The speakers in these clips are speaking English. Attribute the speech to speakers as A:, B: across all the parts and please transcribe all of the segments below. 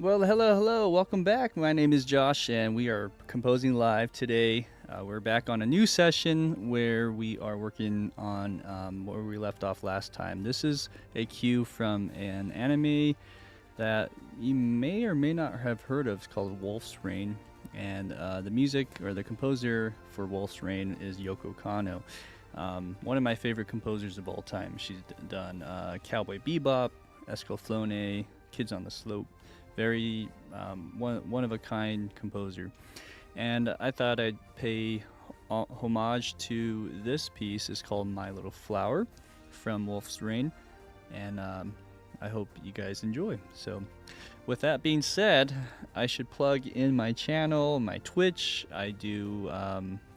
A: Well, hello. Welcome back. My name is Josh, and we are composing live today. We're back on a new session where we are working on where we left off last time. This is a cue from an anime that you may or may not have heard of. It's called Wolf's Rain, and the music or the composer for Wolf's Rain is Yoko Kanno. One of my favorite composers of all time. She's done Cowboy Bebop, Escaflowne, Kids on the Slope. Very one of a kind composer, and I thought I'd pay homage to this piece. It's called My Little Flower from Wolf's Rain, and I hope you guys enjoy. So with that being said, I should plug in my channel, my Twitch. I do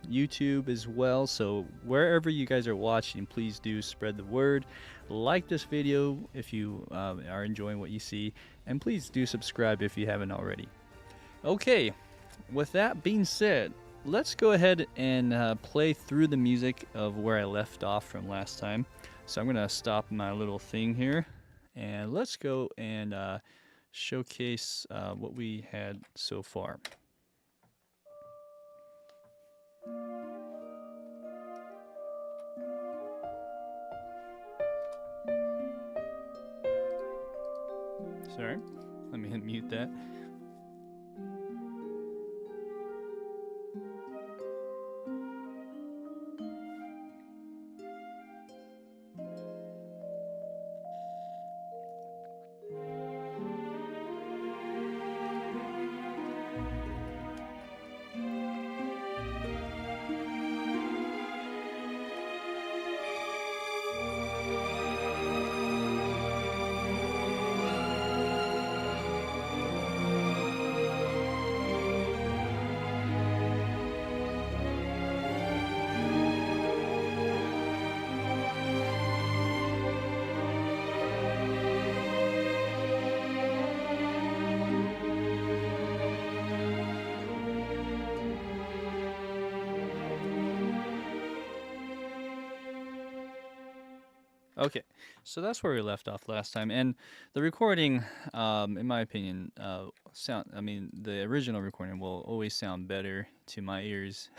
A: YouTube as well, so wherever you guys are watching, please do spread the word. Like this video if you are enjoying what you see, and please do subscribe if you haven't already. Okay, with that being said, let's go ahead and play through the music of where I left off from last time. So I'm gonna stop my little thing here, and let's go and showcase what we had so far. Sorry, let me unmute that. Okay, so that's where we left off last time, and the recording, in my opinion, the original recording will always sound better to my ears,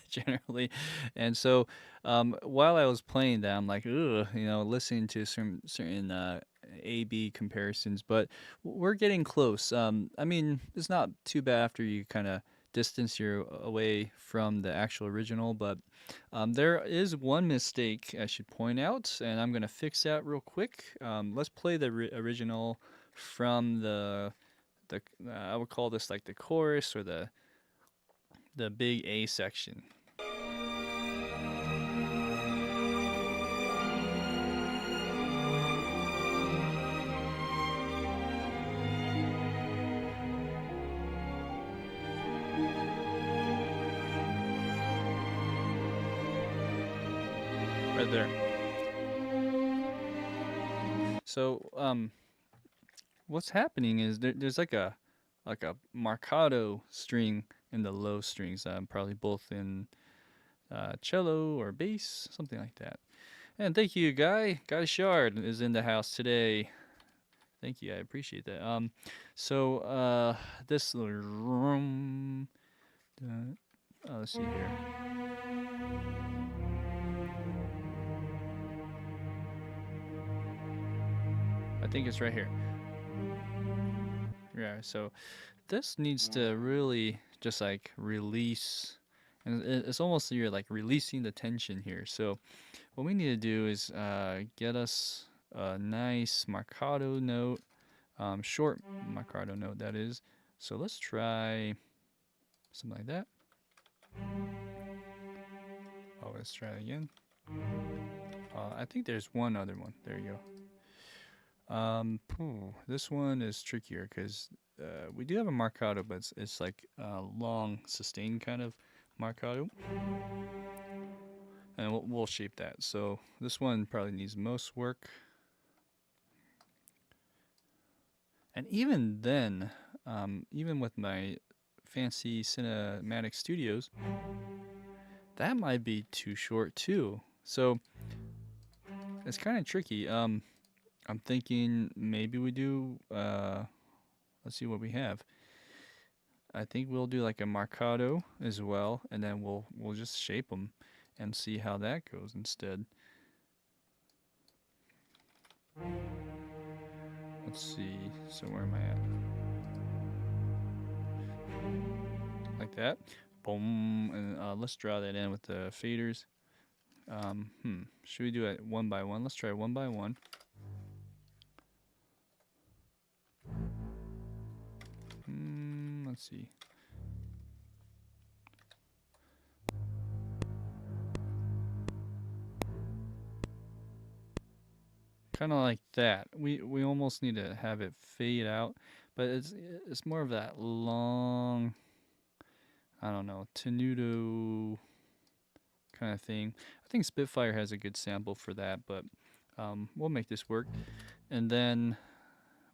A: generally, and so, while I was playing that, I'm like, ugh, listening to certain A/B comparisons, but we're getting close. It's not too bad after you kind of distance your away from the actual original, but there is one mistake I should point out, and I'm gonna fix that real quick. Let's play the original from the I would call this like the chorus or the big A section. Right there. So, what's happening is there's like a marcato string in the low strings, probably both in cello or bass, something like that. And thank you, Guy Shard is in the house today. Thank you, I appreciate that. This little room. Let's see here. I think it's right here. Yeah, so this needs to really just like release, and it's almost you're like releasing the tension here. So what we need to do is get us a nice marcato note, short marcato note that is. So let's try something like that. Oh, let's try it again. I think there's one other one. There you go. This one is trickier because we do have a marcato, but it's like a long sustained kind of marcato, and we'll shape that. So this one probably needs most work, and even then, even with my fancy cinematic studios, that might be too short too. So it's kind of tricky. I'm thinking maybe we do let's see what we have. I think we'll do like a marcato as well, and then we'll just shape them and see how that goes instead. Let's see. So where am I at? Like that. Boom. And let's draw that in with the faders. Should we do it one by one? Let's try one by one. Let's see. Kind of like that. We almost need to have it fade out, but it's more of that long, I don't know, tenuto kind of thing. I think Spitfire has a good sample for that, but we'll make this work. And then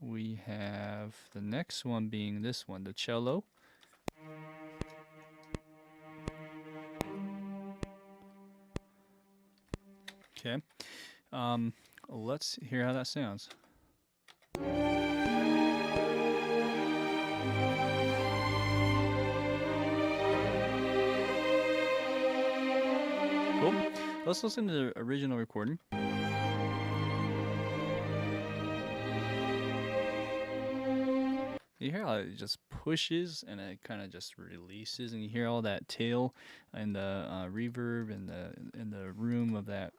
A: we have the next one being this one, the cello. Okay. Let's hear how that sounds. Cool. Let's listen to the original recording. You hear how it just pushes and it kind of just releases, and you hear all that tail and the reverb and the room of that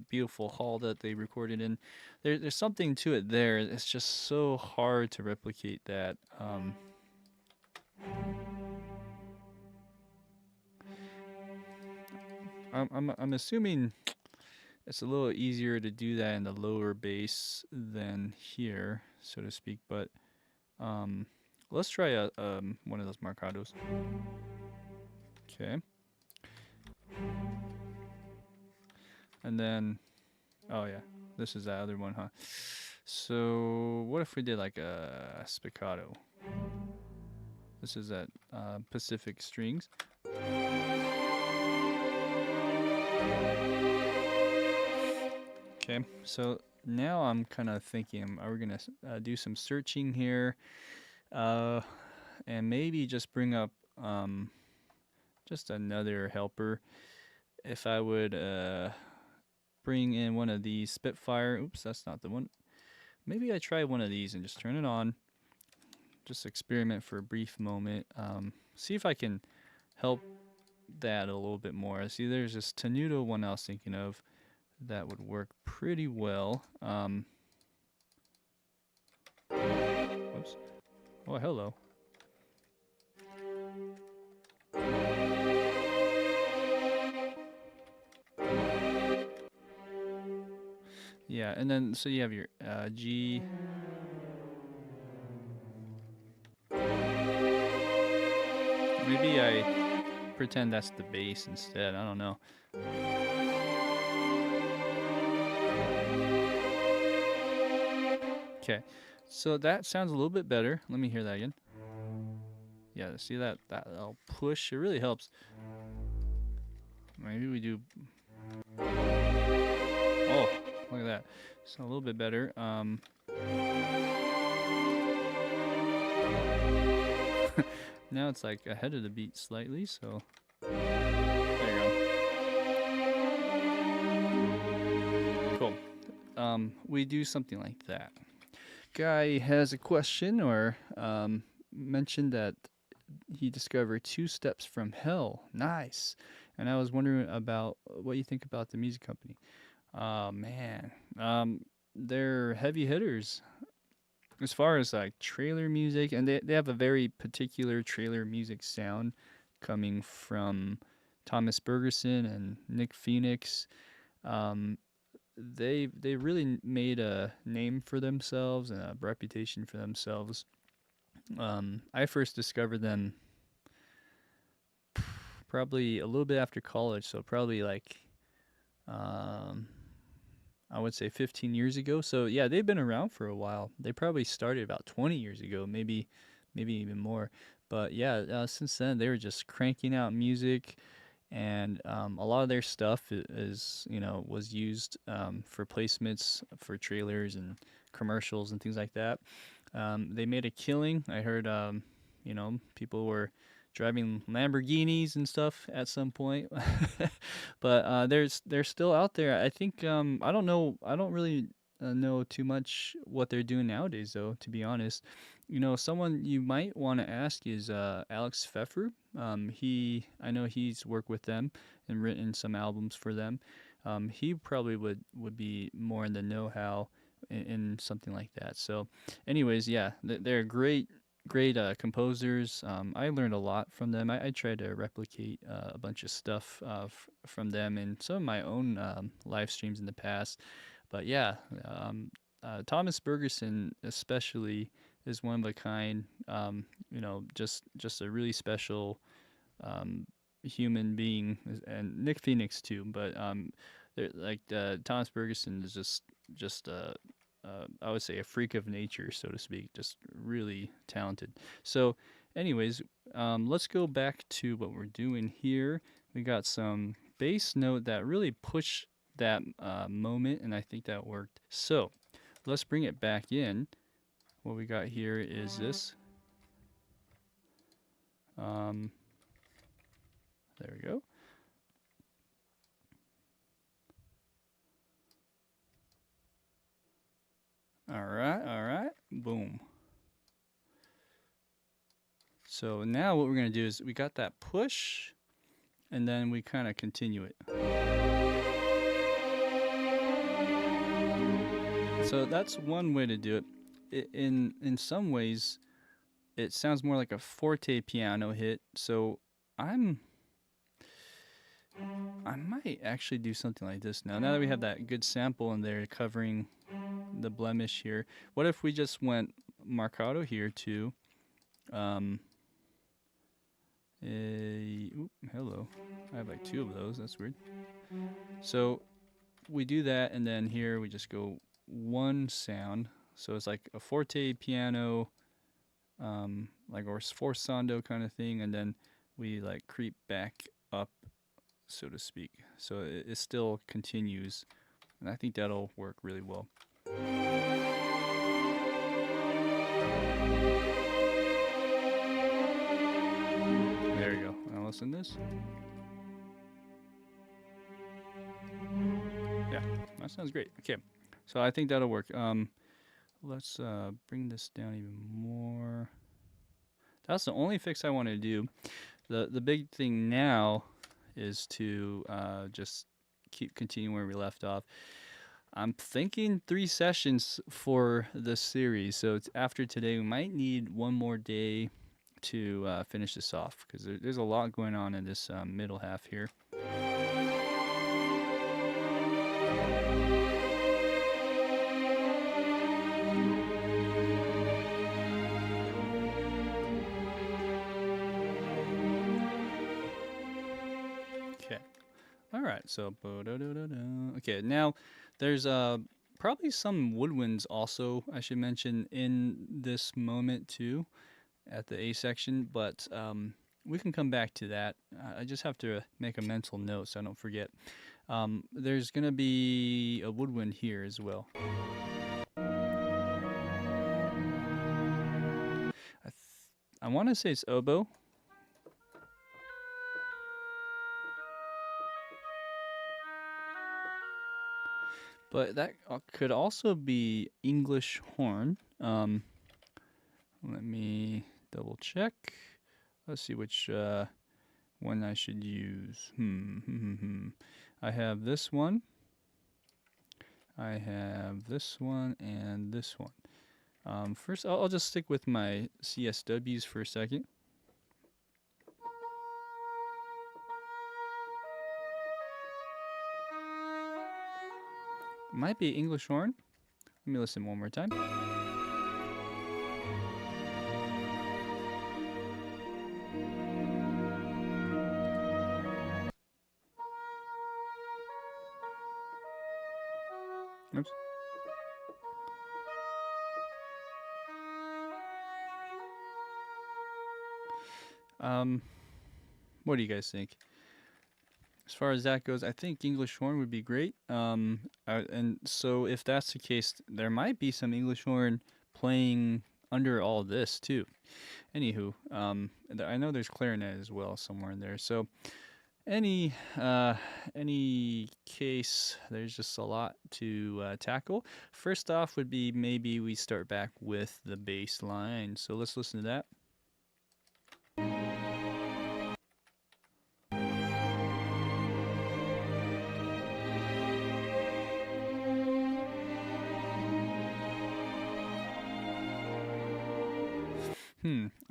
A: beautiful hall that they recorded in. There's something to it there. It's just so hard to replicate that. I'm assuming it's a little easier to do that in the lower bass than here, so to speak. But let's try one of those marcatos. Okay. And then, oh yeah, this is that other one, huh? So what if we did like a spiccato? This is that Pacific strings. Okay, so now I'm kind of thinking, are we gonna do some searching here, and maybe just bring up just another helper. If I would bring in one of these Spitfire, oops, that's not the one. Maybe I try one of these and just turn it on. Just experiment for a brief moment. See if I can help that a little bit more. See, there's this tenuto one I was thinking of that would work pretty well. Whoops. Oh, hello. Yeah, and then so you have your G. Maybe I pretend that's the bass instead. I don't know. Okay, so that sounds a little bit better. Let me hear that again. Yeah, see that'll push. It really helps. Maybe we do. Oh, look at that. So a little bit better. Now it's like ahead of the beat slightly, so there you go. Cool. We do something like that. Guy has a question or mentioned that he discovered 2 Steps from Hell. Nice. And I was wondering about what you think about the music company. Oh man, they're heavy hitters as far as like trailer music, and they have a very particular trailer music sound coming from Thomas Bergerson and Nick Phoenix. They really made a name for themselves and a reputation for themselves. I first discovered them probably a little bit after college, so probably like I would say 15 years ago. So yeah, they've been around for a while. They probably started about 20 years ago, maybe even more. But yeah, since then they were just cranking out music, and a lot of their stuff is was used for placements for trailers and commercials and things like that. They made a killing. I heard, you know, people were driving Lamborghinis and stuff at some point, but they're still out there. I think I don't know. I don't really know too much what they're doing nowadays, though. To be honest, you know, someone you might want to ask is Alex Pfeffer. I know he's worked with them and written some albums for them. He probably would be more in the know-how in something like that. So, anyways, yeah, they're great composers. I learned a lot from them. I tried to replicate a bunch of stuff from them in some of my own live streams in the past. But yeah, Thomas Bergerson especially is one of a kind. You know, just a really special um, human being, and Nick Phoenix too. But like Thomas Bergerson is just I would say a freak of nature, so to speak, just really talented. So, anyways, let's go back to what we're doing here. We got some bass note that really pushed that moment, and I think that worked. So, let's bring it back in. What we got here is this. There we go. All right, boom. So now what we're gonna do is we got that push, and then we kind of continue it. So that's one way to do it. In some ways, it sounds more like a forte piano hit. So I might actually do something like this now. Now that we have that good sample in there covering the blemish here, what if we just went marcato here too? Hello. I have like two of those. That's weird. So we do that, and then here we just go one sound. So it's like a forte piano, like or sforzando kind of thing, and then we like creep back up, so to speak. So it still continues, and I think that'll work really well. There you go. Now listen to this. Yeah, that sounds great. Okay, so I think that'll work. Let's bring this down even more. That's the only fix I want to do. The big thing now is to just keep continuing where we left off. I'm thinking 3 sessions for this series. So it's after today, we might need one more day to finish this off, because there's a lot going on in this middle half here. All right, so okay, now there's probably some woodwinds also I should mention in this moment too, at the A section, but we can come back to that. I just have to make a mental note so I don't forget. There's gonna be a woodwind here as well. I want to say it's oboe. But that could also be English horn. Let me double check. Let's see which one I should use. I have this one. I have this one and this one. First, I'll just stick with my CSWs for a second. Might be English horn. Let me listen one more time. Oops. What do you guys think? As far as that goes, I think English horn would be great. And so if that's the case, there might be some English horn playing under all this too. Anywho, I know there's clarinet as well somewhere in there. So any case, there's just a lot to tackle. First off would be maybe we start back with the bass line. So let's listen to that.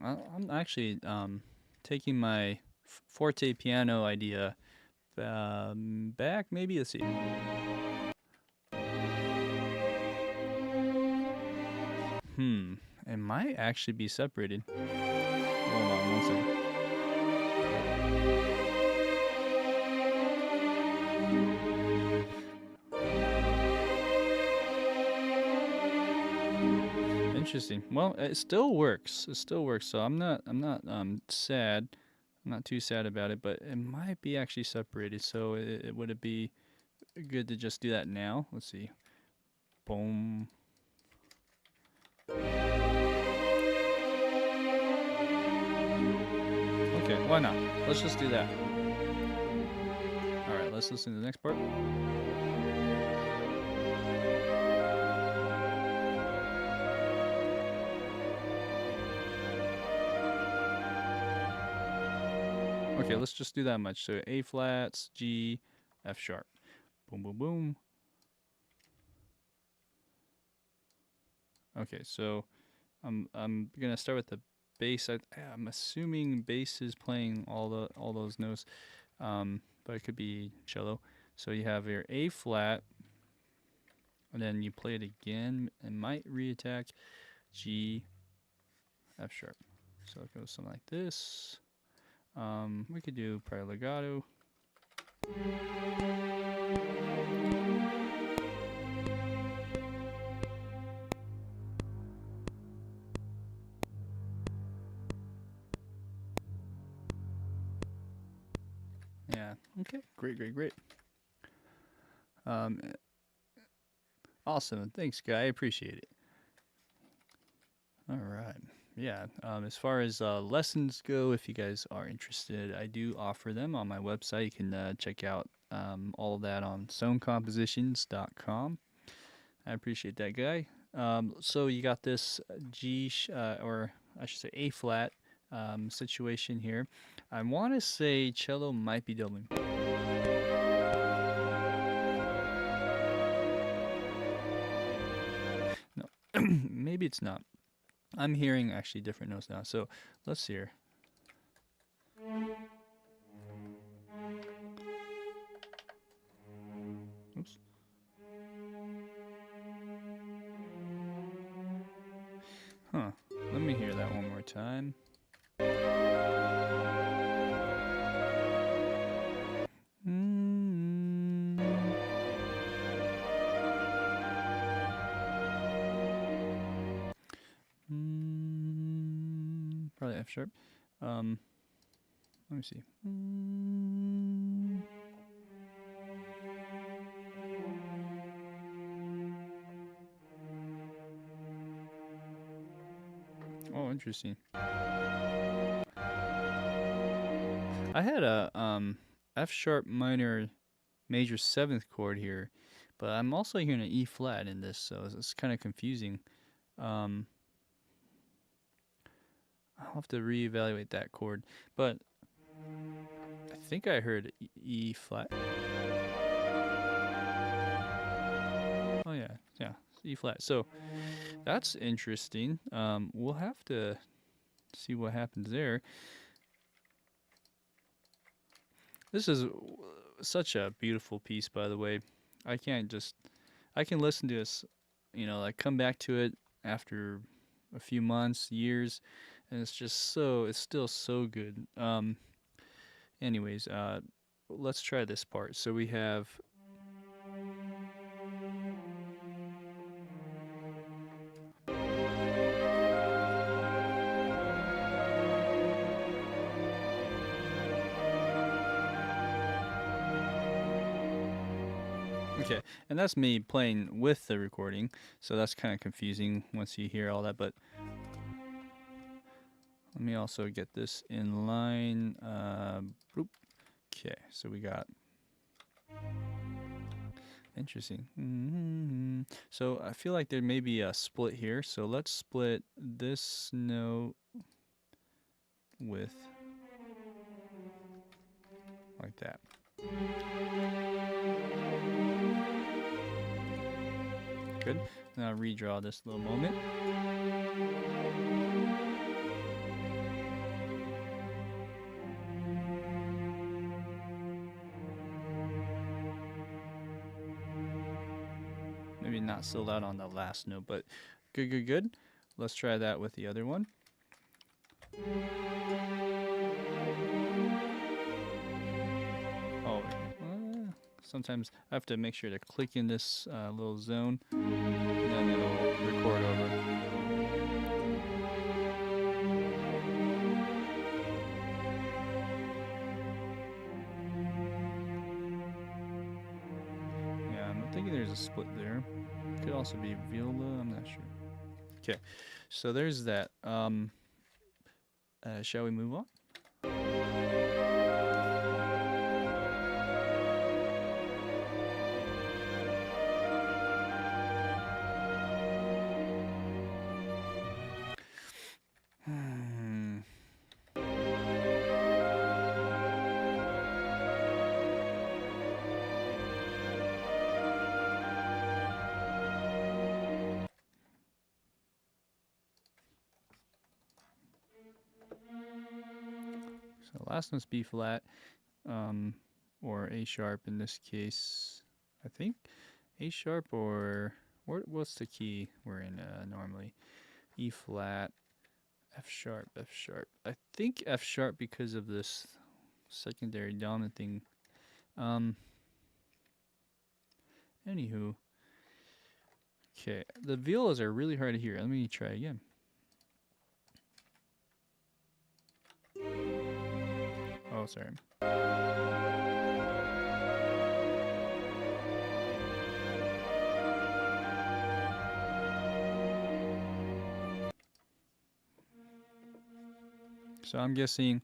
A: I'm actually taking my forte piano idea back. Maybe, let's see. It might actually be separated. Hold on one second. Interesting. Well, it still works. It still works. So I'm not sad. I'm not too sad about it, but it might be actually separated. So would it be good to just do that now? Let's see. Boom. Okay, why not? Let's just do that. All right, let's listen to the next part. Okay, let's just do that much. So A flats, G, F sharp. Boom, boom, boom. Okay, so I'm gonna start with the bass. I'm assuming bass is playing all those notes, but it could be cello. So you have your A flat, and then you play it again. It might reattack G, F sharp. So it goes something like this. We could do probably legato. Yeah. Okay. Great. Awesome. Thanks, guy. I appreciate it. All right. Yeah. As far as lessons go, if you guys are interested, I do offer them on my website. You can check out all of that on sonecompositions.com. I appreciate that, guy. So you got this G, or I should say A flat situation here. I want to say cello might be doubling. No, maybe it's not. I'm hearing actually different notes now. So let's see here. Oops. Huh. Let me hear that one more time. Probably F sharp. Let me see. Oh, interesting. I had a F sharp minor major 7th chord here, but I'm also hearing an E flat in this, so it's kind of confusing. I'll have to reevaluate that chord, but I think I heard E flat. Oh yeah, E flat. So that's interesting. We'll have to see what happens there. This is such a beautiful piece, by the way. I can listen to this, like come back to it after a few months, years, and it's still so good. Anyways, let's try this part. So we have okay, and that's me playing with the recording, so that's kind of confusing once you hear all that, but Let me also get this in line. Okay, so we got interesting. So I feel like there may be a split here. So let's split this note with like that. Good. Now redraw this little moment. Maybe not so loud on the last note, but good. Let's try that with the other one. Oh, sometimes I have to make sure to click in this little zone, and then it'll record over. Yeah, I'm thinking there's a split there. Could also be viola, I'm not sure. Okay, so there's that. Shall we move on? So last one's B flat, or A sharp in this case. I think A sharp, or what's the key we're in normally? E flat, F sharp, F sharp. I think F sharp because of this secondary dominant thing. Anywho, okay, the violas are really hard to hear. Let me try again. Oh, sorry. So I'm guessing.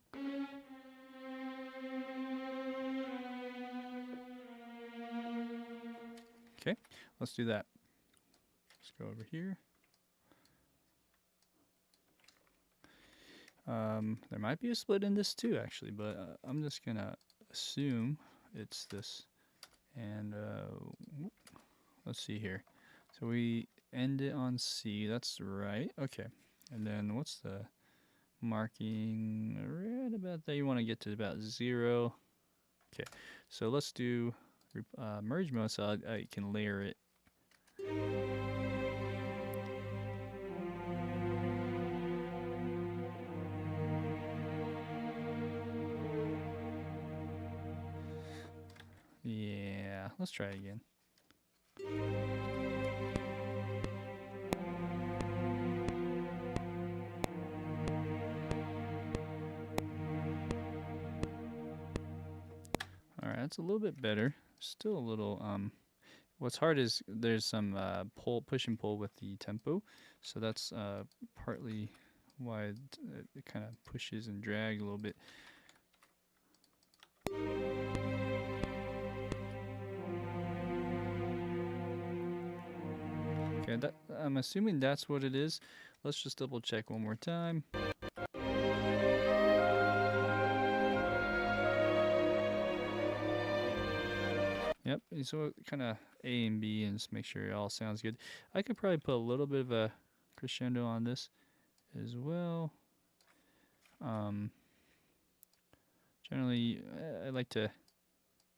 A: Okay, let's do that. Let's go over here. There might be a split in this too, actually, but I'm just gonna assume it's this. And let's see here. So we end it on C. That's right. Okay. And then what's the marking? Right about there. You want to get to about 0. Okay. So let's do merge mode so I can layer it. Yeah, let's try again. All right, that's a little bit better. Still a little what's hard is there's some push and pull with the tempo, so that's partly why it kind of pushes and drags a little bit. Okay, I'm assuming that's what it is. Let's just double check one more time. Yep, so kind of A and B and just make sure it all sounds good. I could probably put a little bit of a crescendo on this as well. Generally, I like to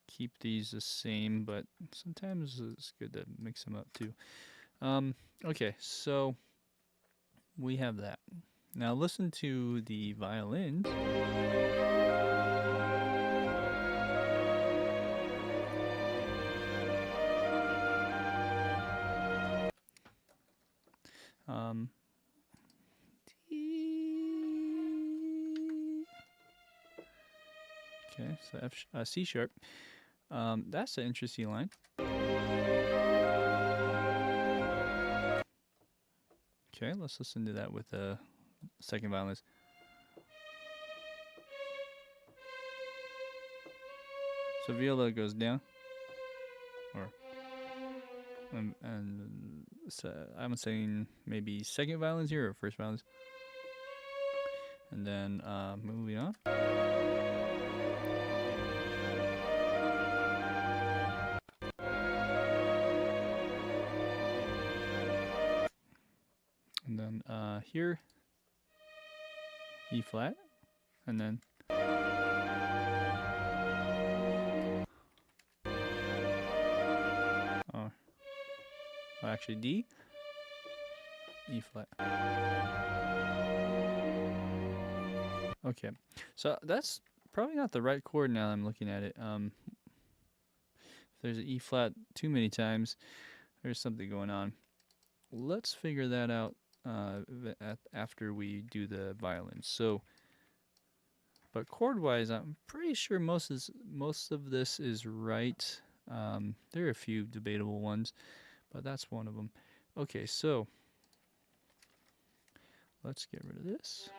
A: keep these the same, but sometimes it's good to mix them up too. Okay, so we have that. Now listen to the violins. Okay, so C sharp. That's an interesting line. Okay, let's listen to that with the second violinist. So viola goes down, or and so I'm saying maybe second violins here or first violins, and then moving on. And then here, E flat, and then actually D, E flat. Okay, so that's probably not the right chord now that I'm looking at it. If there's an E flat too many times, there's something going on. Let's figure that out after we do the violin. So, but chord-wise, I'm pretty sure most of this is right. There are a few debatable ones, but that's one of them. Okay, so let's get rid of this.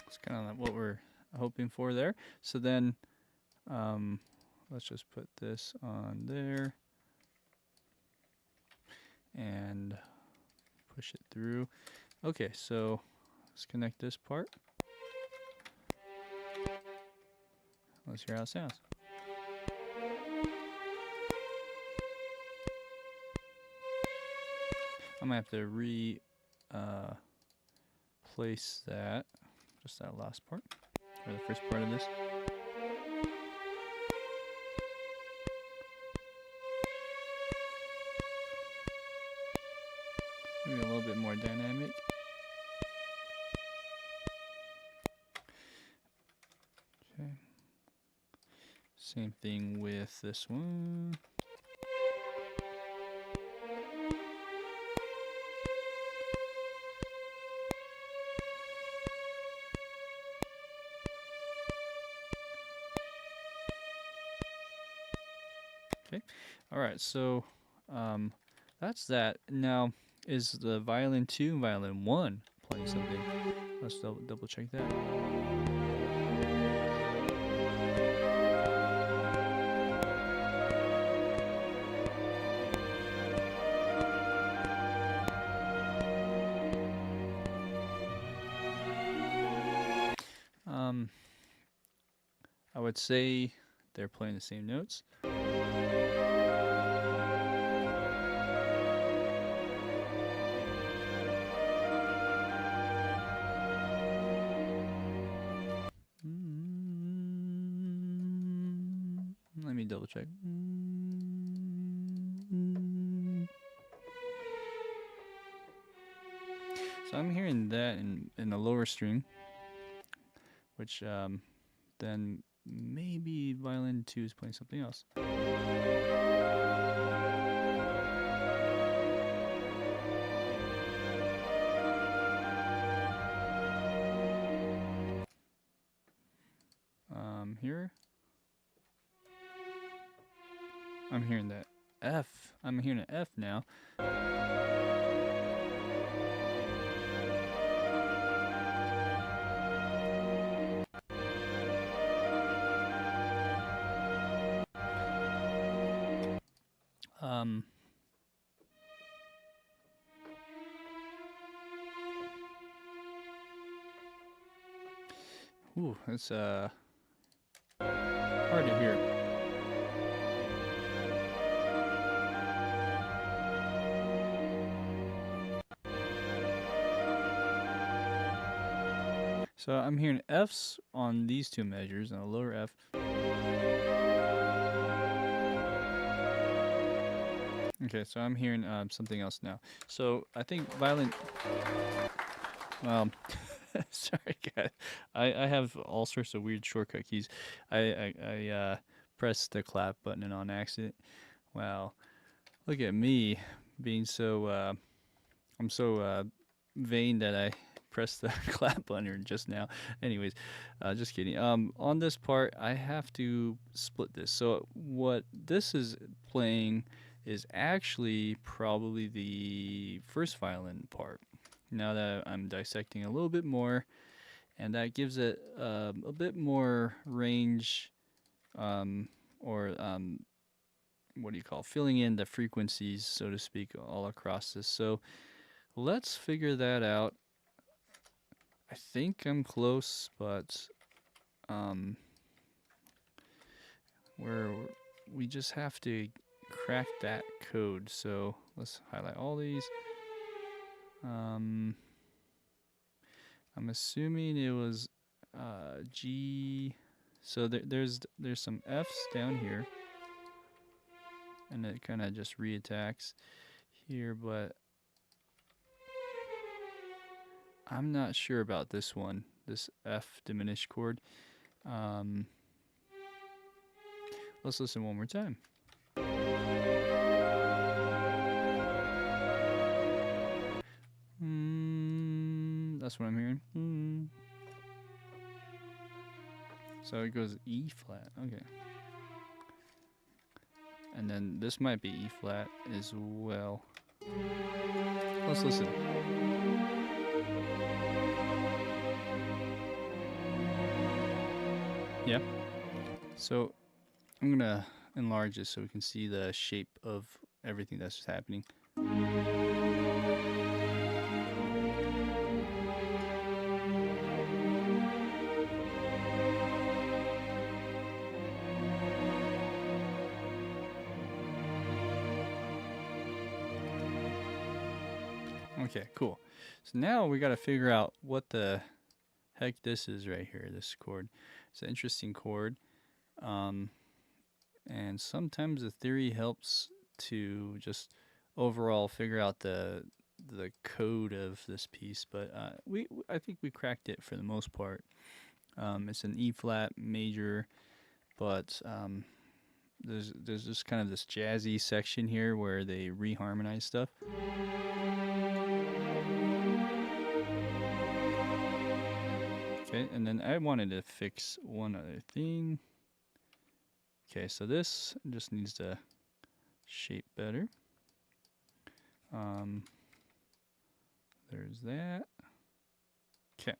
A: It's kind of what we're hoping for there. So then let's just put this on there and push it through. Okay, so let's connect this part. Let's hear how it sounds. I'm gonna have to replace that, just that last part, or the first part of this. Maybe a little bit more dynamic. Okay. Same thing with this one. Okay. All right. So that's that. Now, is the violin 2 and violin 1 playing something? Let's double check that. I would say they're playing the same notes. Let me double check. So I'm hearing that in the lower string, which then maybe violin 2 is playing something else. Here, I'm hearing that F. I'm hearing an F now. Ooh, it's hard to hear. So I'm hearing Fs on these two measures and a lower F. Okay, so I'm hearing something else now. So I think violin. Sorry, guys. I have all sorts of weird shortcut keys. I pressed the clap button on accident. Wow, look at me being so. I'm so vain that I press the clap button just now. Anyways, just kidding. On this part, I have to split this. So what this is playing is actually probably the first violin part. Now that I'm dissecting a little bit more, and that gives it a bit more range, or what do you call, filling in the frequencies, so to speak, all across this. So let's figure that out. I think I'm close, but where we just have to crack that code. So let's highlight all these. I'm assuming it was G. So there's some F's down here, and it kind of just reattacks here, but I'm not sure about this one, this F diminished chord. Let's listen one more time. That's what I'm hearing. So it goes E flat. Okay. And then this might be E flat as well. Let's listen. Yeah. So I'm gonna enlarge this so we can see the shape of everything that's just happening. Okay, cool. So now we got to figure out what the heck this is right here, this chord. It's an interesting chord. And sometimes the theory helps to just overall figure out the code of this piece, but I think we cracked it for the most part. It's an E flat major, but there's just kind of this jazzy section here where they reharmonize stuff. Okay, and then I wanted to fix one other thing. Okay, so this just needs to shape better. There's that. Okay.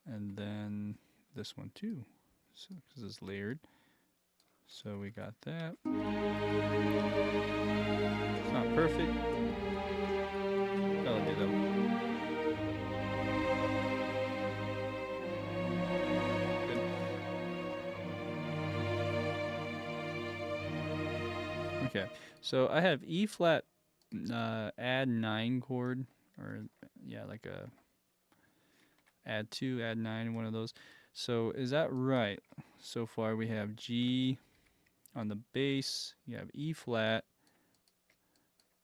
A: And then this one too, so because it's layered. So we got that. It's not perfect. That'll do though. Okay, so I have E flat add 9 chord, or yeah, like a add 2, add 9, one of those. So is that right? So far we have G on the bass, you have E flat.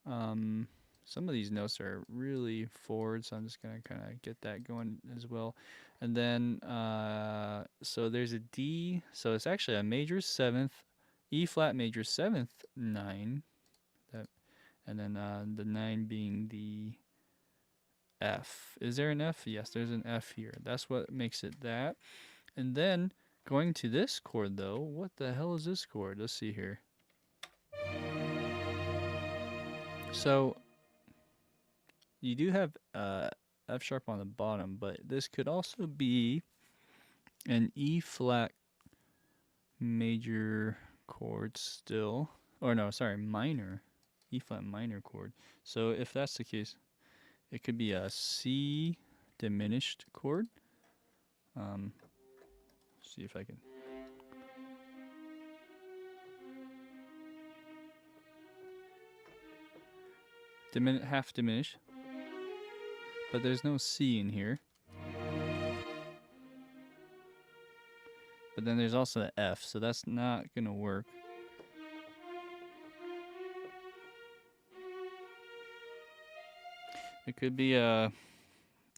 A: Some of these notes are really forward, so I'm just gonna kind of get that going as well. And then so there's a D, so it's actually a major 7th, E flat major 7th 9, that, and then the 9 being the F. Is there an F? Yes, there's an F here. That's what makes it that. And then going to this chord though, what the hell is this chord? Let's see here. So you do have F sharp on the bottom, but this could also be an E flat major chord still, or no, sorry, minor, E flat minor chord. So if that's the case, it could be a C diminished chord. See if I can. Half diminished, but there's no C in here. But then there's also the F, so that's not gonna work. It could be a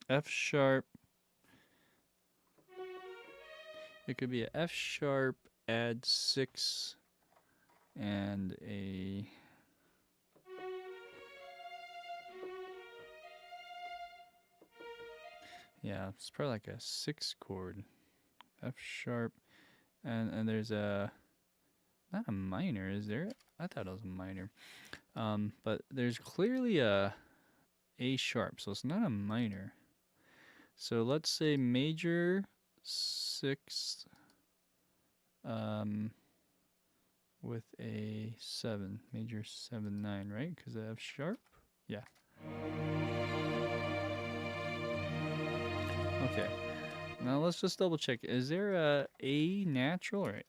A: F sharp. It could be a F sharp add 6 and a Yeah, it's probably like a 6 chord. F sharp, and there's a, not a minor, is there? I thought it was a minor. But there's clearly a A sharp, so it's not a minor. So let's say major 6 with a 7, major 7 9, right? Because of F sharp. Yeah. Okay. Now let's just double check. Is there a A natural or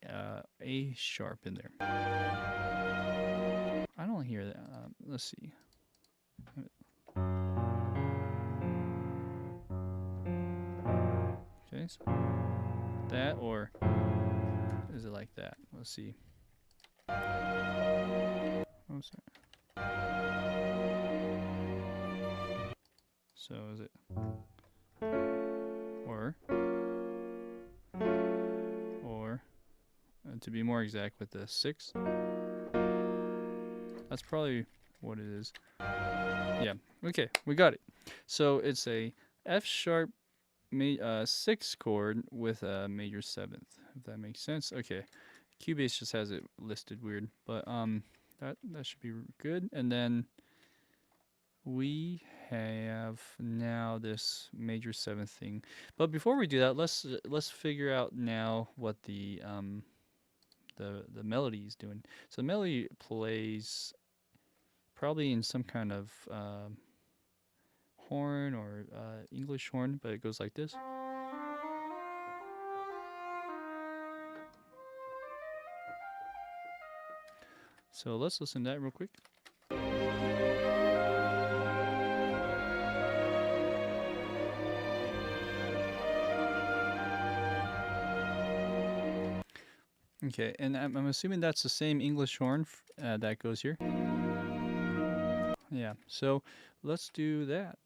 A: A sharp in there? I don't hear that. Let's see. Okay, so that, or is it like that? Let's see. Oh, sorry. So is it, or to be more exact with the 6, that's probably what it is. Yeah, okay, we got it. So it's a F sharp 6 chord with a major 7th, if that makes sense. Okay, Cubase just has it listed weird, but that should be good. And then we have now this major 7th thing. But before we do that, let's figure out now what the melody is doing. So the melody plays probably in some kind of horn or English horn, but it goes like this. So let's listen to that real quick. Okay, and I'm assuming that's the same English horn that goes here. Yeah, so let's do that.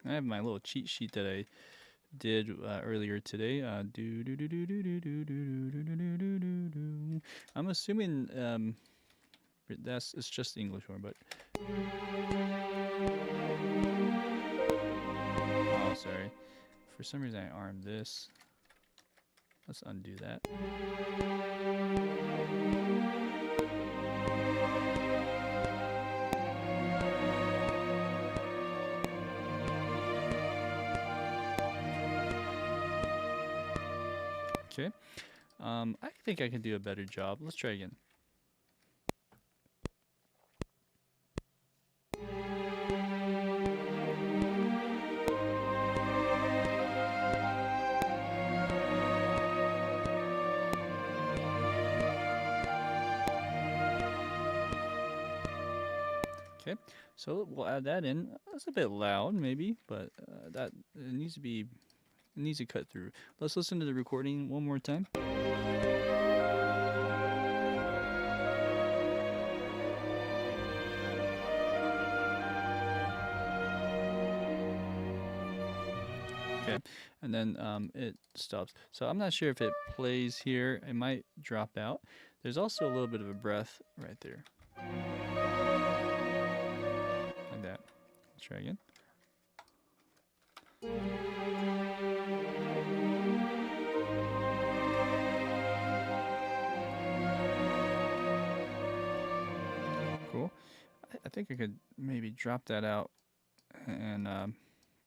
A: I have my little cheat sheet that I did earlier today. I'm assuming it's just the English horn, but oh, sorry. For some reason I armed this. Let's undo that. Okay. I think I can do a better job. Let's try again. Okay, so we'll add that in. That's a bit loud, maybe, but that it needs to cut through. Let's listen to the recording one more time. Okay, and then it stops. So I'm not sure if it plays here. It might drop out. There's also a little bit of a breath right there. Like that. Let's try again. Cool. I think I could maybe drop that out and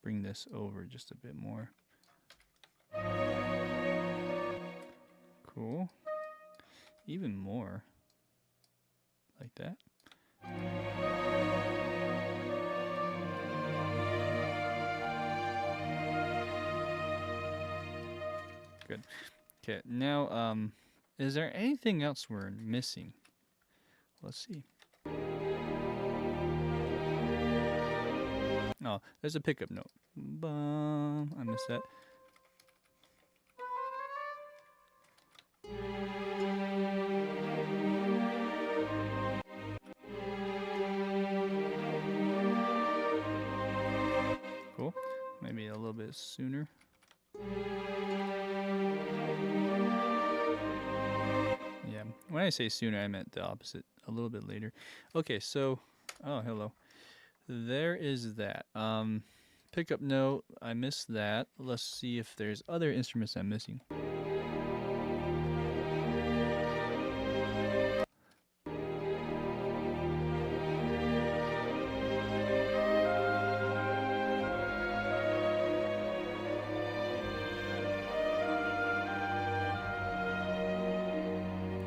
A: bring this over just a bit more. Cool. Even more. Like that. Good. Okay, now is there anything else we're missing? Let's see. Oh, there's a pickup note. Bum, I missed that. Cool. Maybe a little bit sooner. When I say sooner, I meant the opposite, a little bit later. Okay, so, oh, hello. There is that. Pickup note, I missed that. Let's see if there's other instruments I'm missing.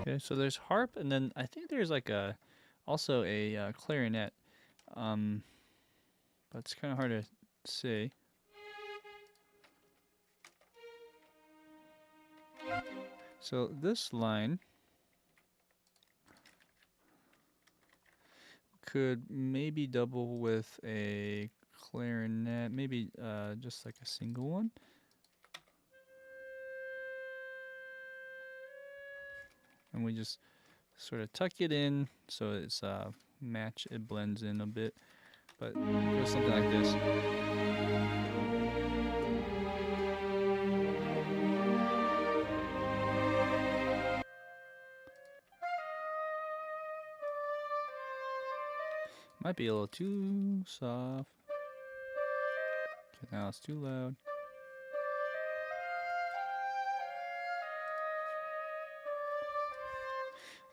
A: Okay, so there's harp, and then I think there's like also a clarinet. But it's kind of hard to say. So this line could maybe double with a clarinet, maybe just like a single one. And we just sort of tuck it in so it's match, it blends in a bit. But go something like this. Might be a little too soft. Okay, now it's too loud.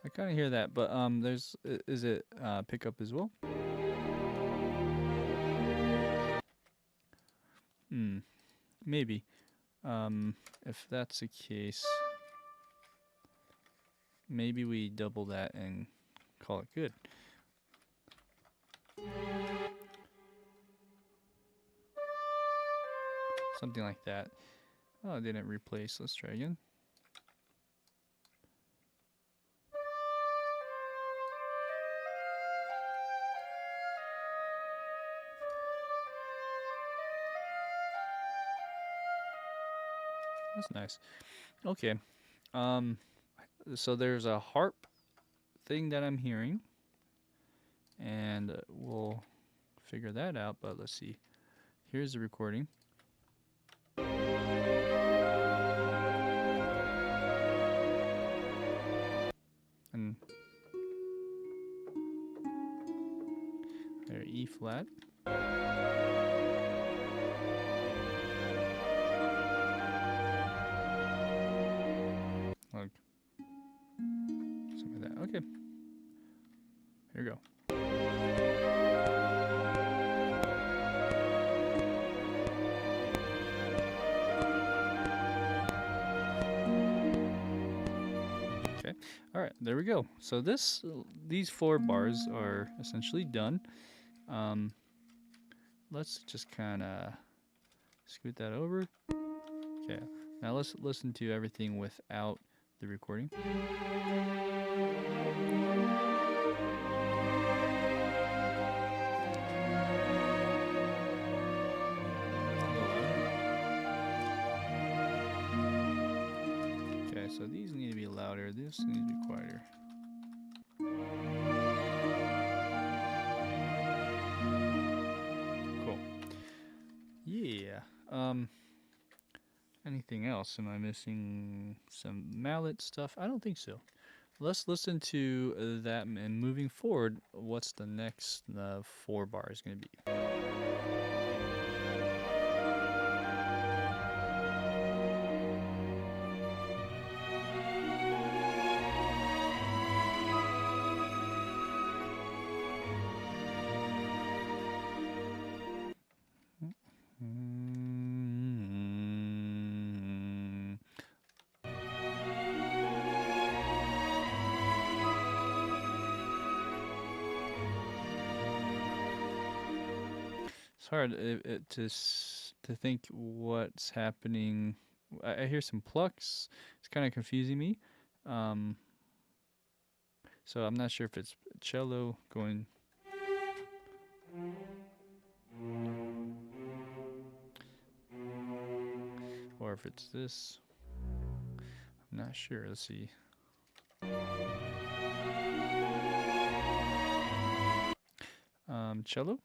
A: I kind of hear that, but is it pickup as well? Maybe. If that's the case, maybe we double that and call it good. Something like that. Oh, it didn't replace. Let's try again. That's nice. Okay. So there's a harp thing that I'm hearing, and we'll figure that out. But let's see. Here's the recording. And there, E flat. Like something like that. Okay. Here we go. Okay. All right. There we go. So these 4 bars are essentially done. Let's just kind of scoot that over. Okay. Now let's listen to everything without the recording. Okay, so these need to be louder. This needs to be quieter. Cool. Yeah. Anything else? Am I missing some mallet stuff? I don't think so. Let's listen to that, and moving forward, what's the next 4 bars going to be? It's hard to think what's happening. I hear some plucks. It's kind of confusing me. So I'm not sure if it's cello going. Or if it's this. I'm not sure. Let's see. Cello?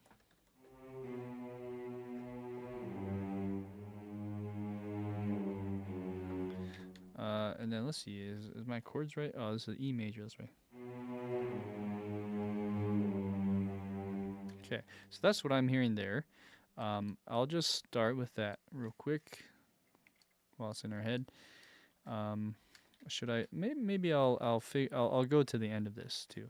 A: And then let's see, is my chords right? Oh, this is E major, that's right. Okay, so that's what I'm hearing there. I'll just start with that real quick while it's in our head. Should I? Maybe I'll go to the end of this too.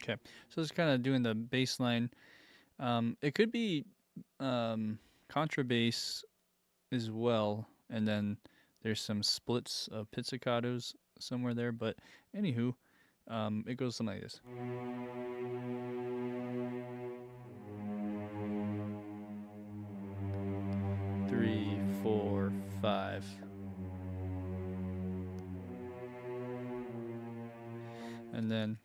A: Okay, so it's kind of doing the bass line. It could be contrabass as well, and then there's some splits of pizzicatos somewhere there. But anywho, it goes something like this. 3, 4, 5. And then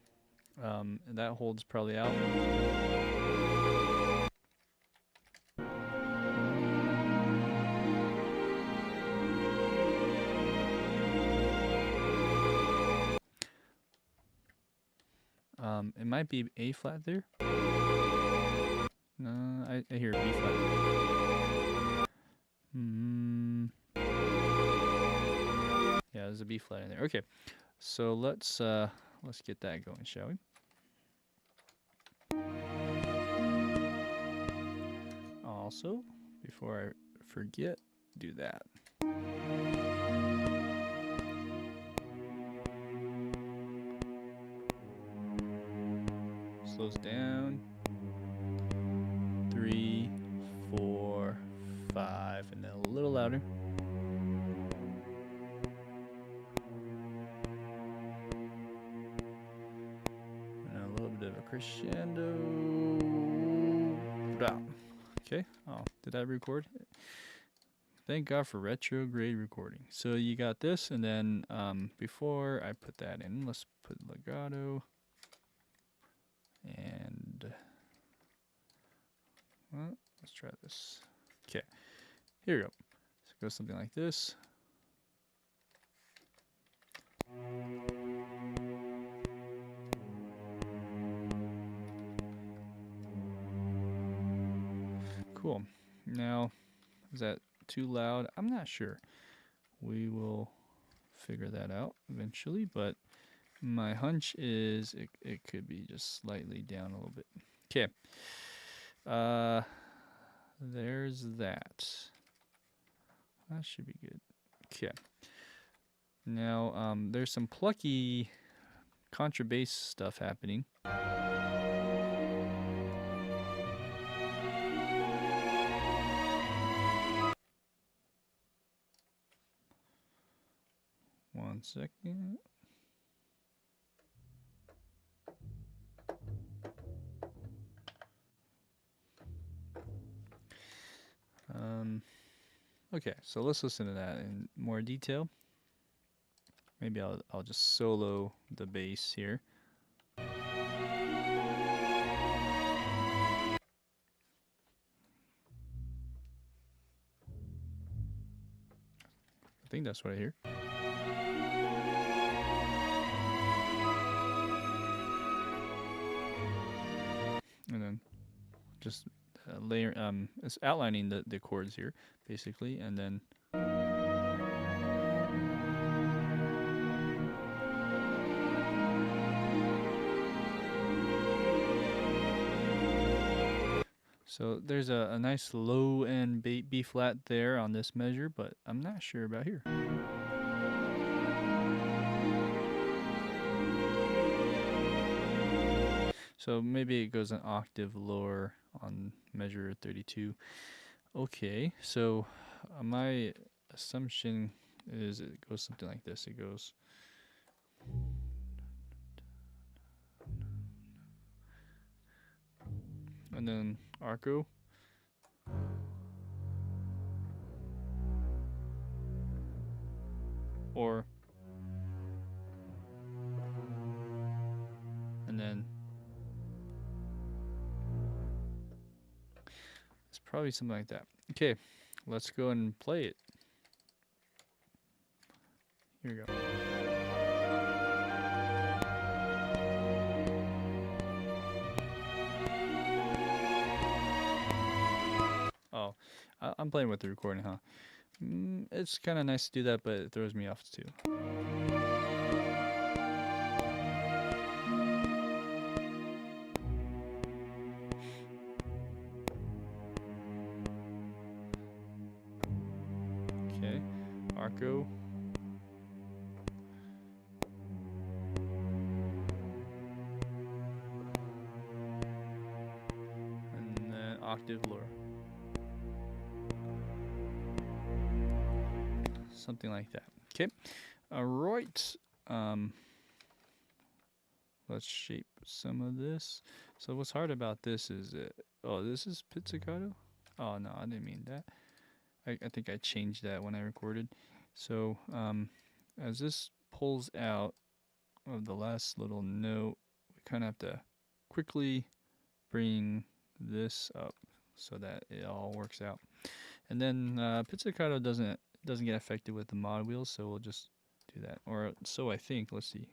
A: that holds probably out. It might be A flat there. No, I hear B flat. Yeah, there's a B flat in there. Okay, so let's get that going, shall we? Also, before I forget, do that. Slows down. 3, 4, 5, and then a little louder. And a little bit of a crescendo. Okay. Oh, did I record? Thank God for retrograde recording. So you got this, and then before I put that in, let's put legato. And well, let's try this. Okay, here we go. So it goes something like this. Cool. Now, is that too loud? I'm not sure. We will figure that out eventually, but my hunch is it could be just slightly down a little bit. Okay. There's that. That should be good. Okay. Now, there's some plucky contrabass stuff happening. One second. Okay, so let's listen to that in more detail. Maybe I'll just solo the bass here. I think that's what I hear. And then just layer it's outlining the chords here basically, and then so there's a nice low end B flat there on this measure, but I'm not sure about here. So maybe it goes an octave lower on measure 32. Okay, so my assumption is it goes something like this. It goes and then arco, or and then it's probably something like that. Okay, let's go and play it. Here we go. Oh, I'm playing with the recording, huh? It's kind of nice to do that, but it throws me off too. Okay, arco. And then octave lower. Something like that. Okay. All right. Let's shape some of this. So what's hard about this is oh, this is pizzicato? Oh no, I didn't mean that. I think I changed that when I recorded. So as this pulls out of the last little note, we kind of have to quickly bring this up so that it all works out. And then pizzicato doesn't get affected with the mod wheels, so we'll just do that. Or so I think. Let's see.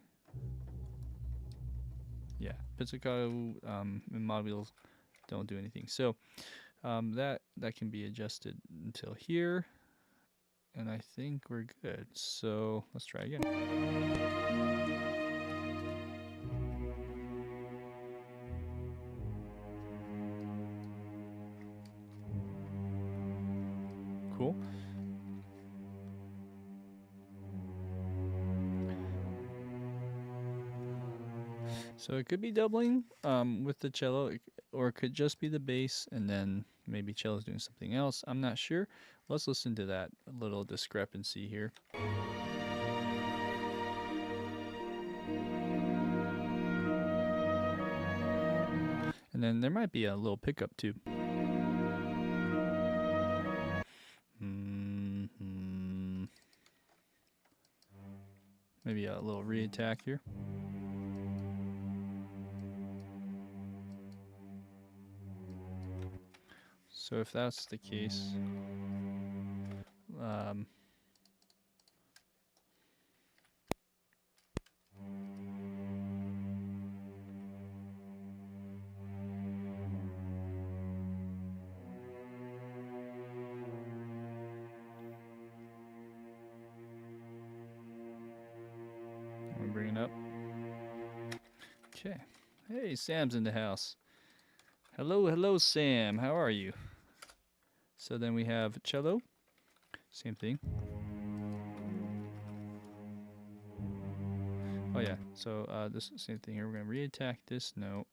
A: Yeah, pizzicato and mod wheels don't do anything. So that can be adjusted until here, and I think we're good. So let's try again. Cool. So it could be doubling with the cello, or it could just be the bass, and then maybe cello's doing something else. I'm not sure. Let's listen to that little discrepancy here. And then there might be a little pickup too. Maybe a little re-attack here. So if that's the case, we'll bring it up. Okay. Hey, Sam's in the house. Hello, Sam. How are you? So then we have cello. Same thing. Oh yeah. So this same thing here. We're gonna re-attack this note.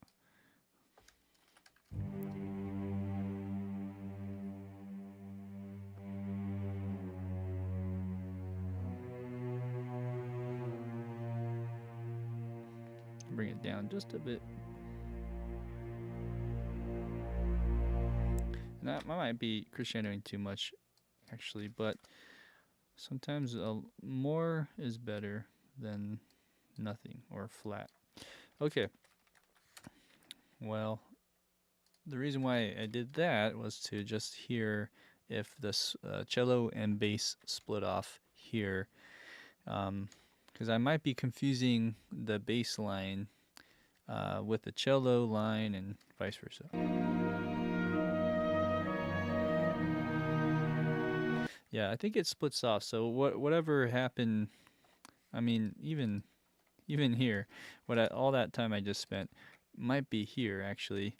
A: Bring it down just a bit. And that might be crescendoing too much, actually, but sometimes more is better than nothing or flat. Okay. Well, the reason why I did that was to just hear if the cello and bass split off here. Because I might be confusing the bass line with the cello line and vice versa. Yeah, I think it splits off. So whatever happened, I mean, even here, all that time I just spent might be here actually.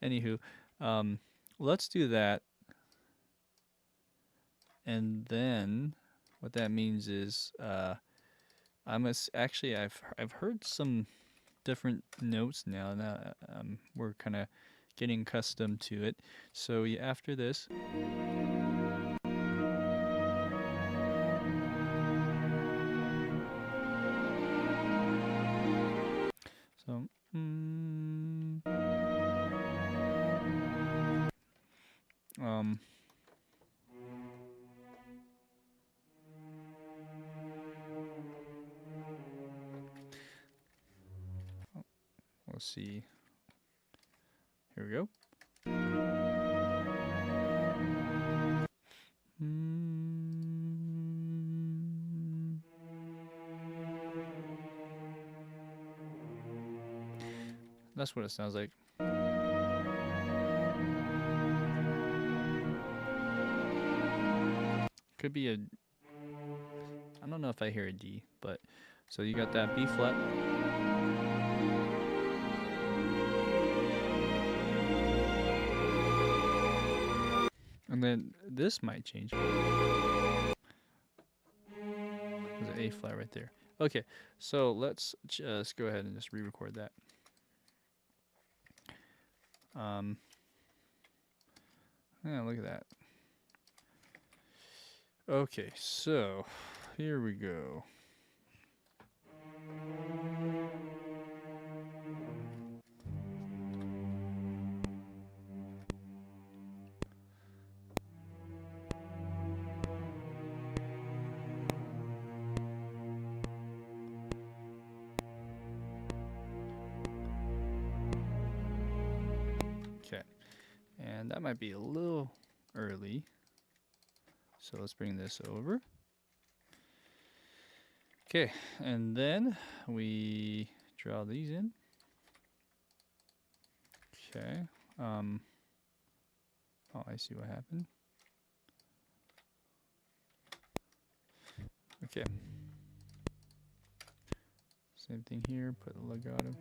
A: Anywho, let's do that, and then what that means is actually I've heard some different notes now. We're kind of getting accustomed to it. So after this. So let's see. Here we go. That's what it sounds like. Could be a, I don't know if I hear a D, but so you got that B flat. And then this might change. There's an A flat right there. Okay, so let's just go ahead and just re-record that. Yeah, look at that. Okay, so here we go. Okay, and that might be a little early. So let's bring this over. Okay, and then we draw these in. Okay. Oh, I see what happened. Okay. Same thing here, put a legato.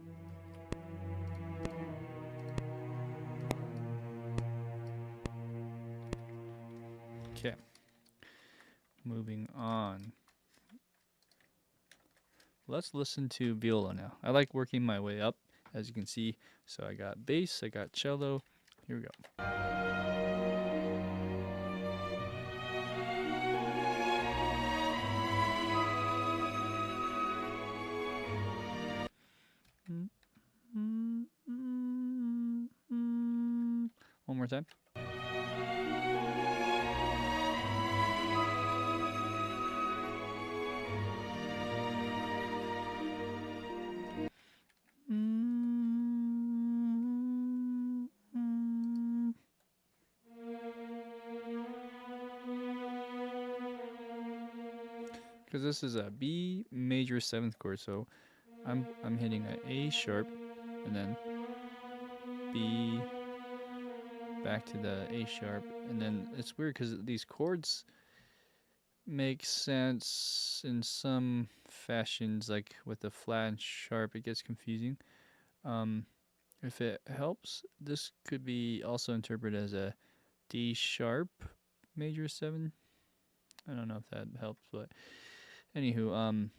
A: Okay. Moving on. Let's listen to viola now. I like working my way up, as you can see. So I got bass, I got cello. Here we go. One more time. Because this is a B major 7th chord, so I'm hitting an A sharp, and then B, back to the A sharp, and then it's weird because these chords make sense in some fashions, like with the flat and sharp, it gets confusing. If it helps, this could be also interpreted as a D sharp major 7. I don't know if that helps, but anywho,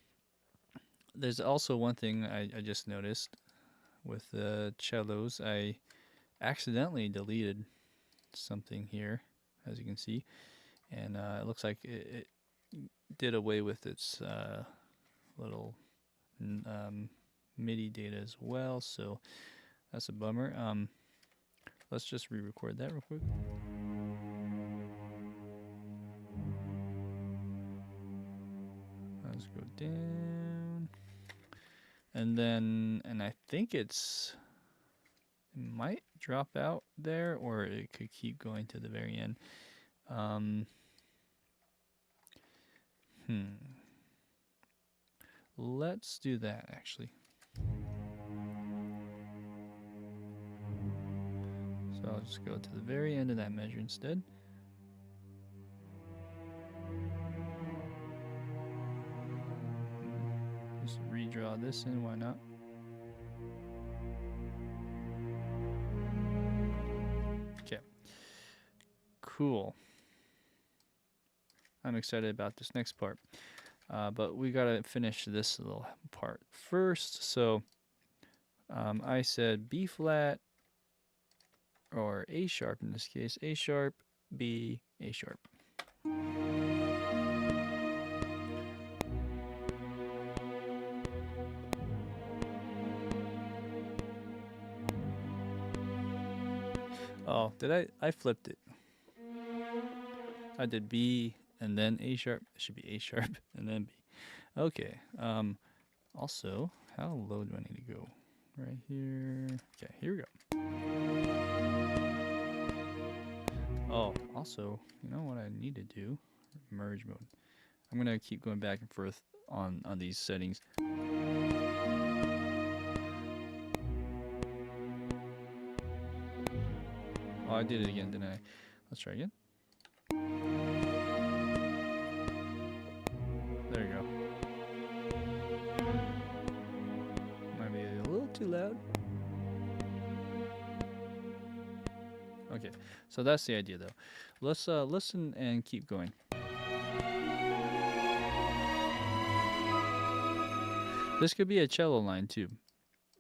A: there's also one thing I just noticed with the cellos. I accidentally deleted something here, as you can see, and it looks like it did away with its little MIDI data as well, so that's a bummer. Let's just re-record that real quick. Let's go down, and then, and I think it might drop out there, or it could keep going to the very end. Let's do that actually. So I'll just go to the very end of that measure instead. Just redraw this in, why not? Okay. Cool. I'm excited about this next part. But we gotta finish this little part first. So I said B flat, or A sharp in this case, A sharp, B, A sharp. Oh, I flipped it. I did B and then A sharp. It should be A sharp and then B. Okay. Also, how low do I need to go? Right here. Okay, here we go. Oh, also, you know what I need to do? Merge mode. I'm gonna keep going back and forth on these settings. I did it again, didn't I? Let's try again. There you go. Might be a little too loud. Okay, so that's the idea though. Let's listen and keep going. This could be a cello line too.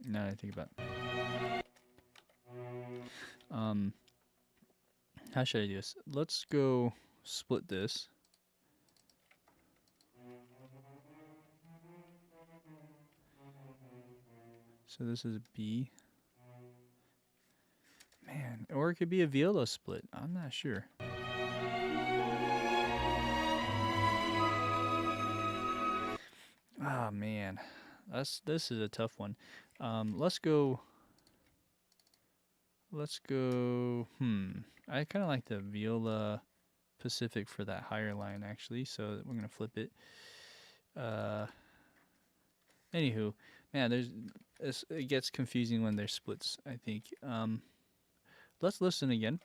A: Now that I think about it. How should I do this? Let's go split this. So this is B. Man, or it could be a viola split. I'm not sure. Ah, man. This is a tough one. Let's go. I kind of like the viola Pacific for that higher line actually, so we're gonna flip it. Anywho, man, it gets confusing when there's splits, I think. Let's listen again.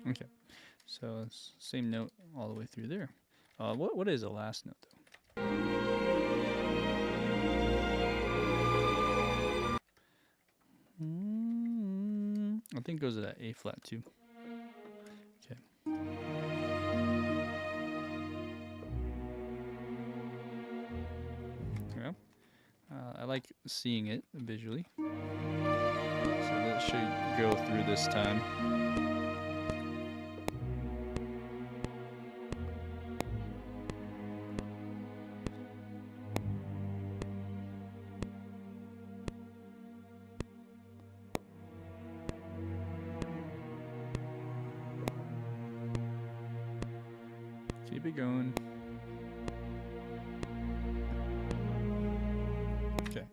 A: Okay, so it's same note all the way through there. What is the last note though? I think it goes to that A flat too. Okay. Yeah. I like seeing it visually. So that should go through this time. Keep it going. Okay.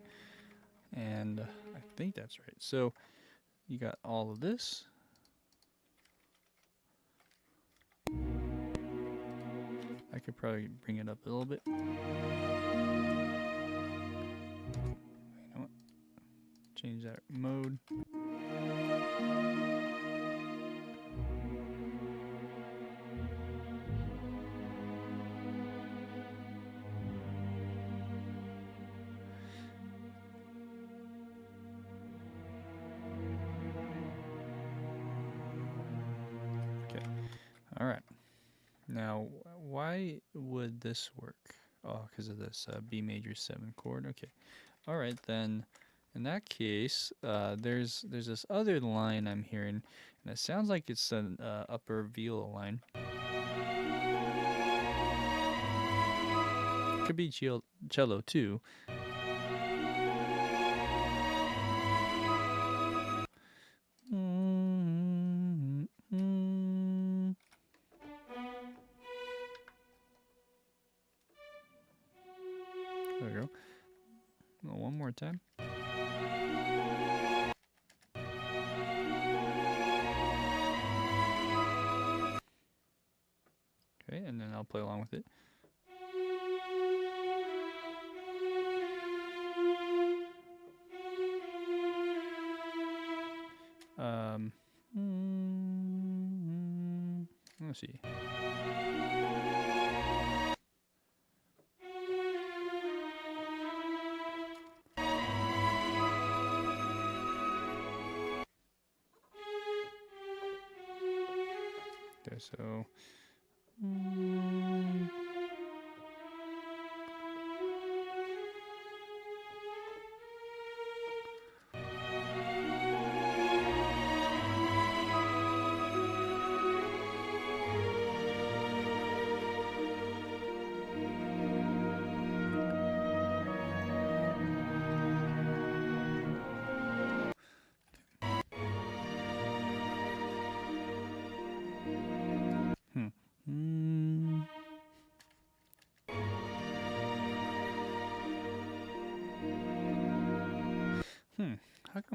A: And I think that's right. So you got all of this. I could probably bring it up a little bit. You know what? Change that mode. All right. Now, why would this work? Oh, because of this B major 7 chord. Okay. All right, then. In that case, there's this other line I'm hearing, and it sounds like it's an upper viola line. Could be cello too. There we go. Well, one more time. Okay, and then I'll play along with it. Let's see. Okay, so.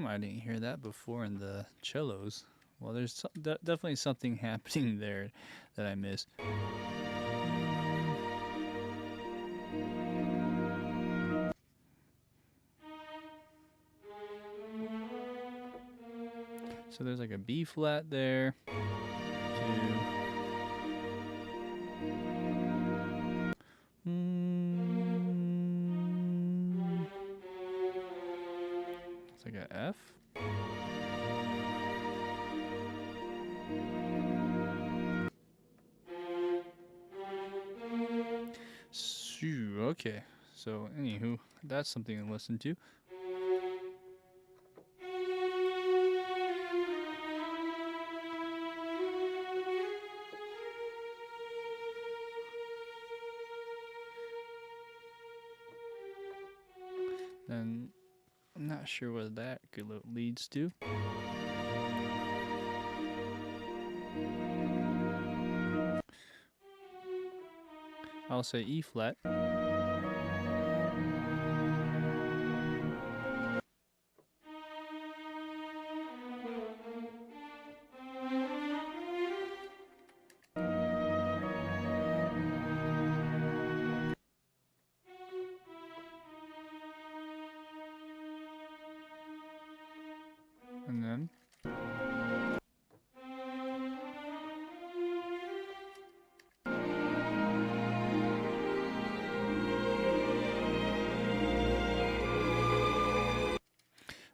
A: I didn't hear that before in the cellos. Well, there's definitely something happening there that I missed. So there's like a B flat there. It's like a F. Okay, so anywho, that's something to listen to. Then I'm not sure what that leads to. I'll say E flat. And then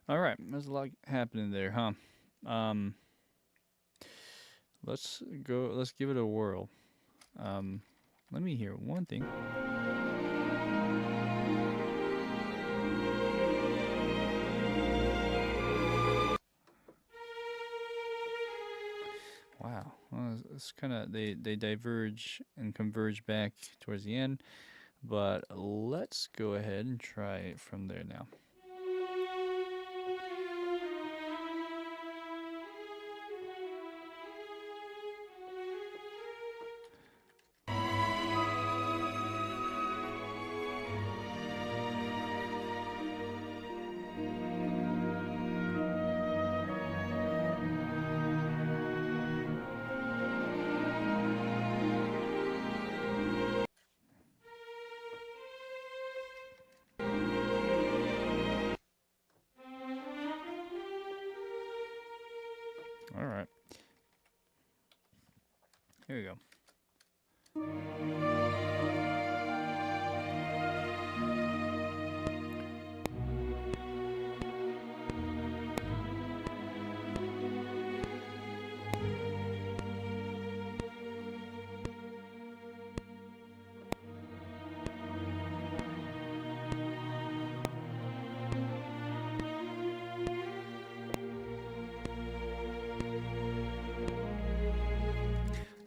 A: all right, there's a lot happening there, huh? Let's give it a whirl. Let me hear one thing. Wow, well, it's kind of they diverge and converge back towards the end, but let's go ahead and try it from there now. All right. Here we go.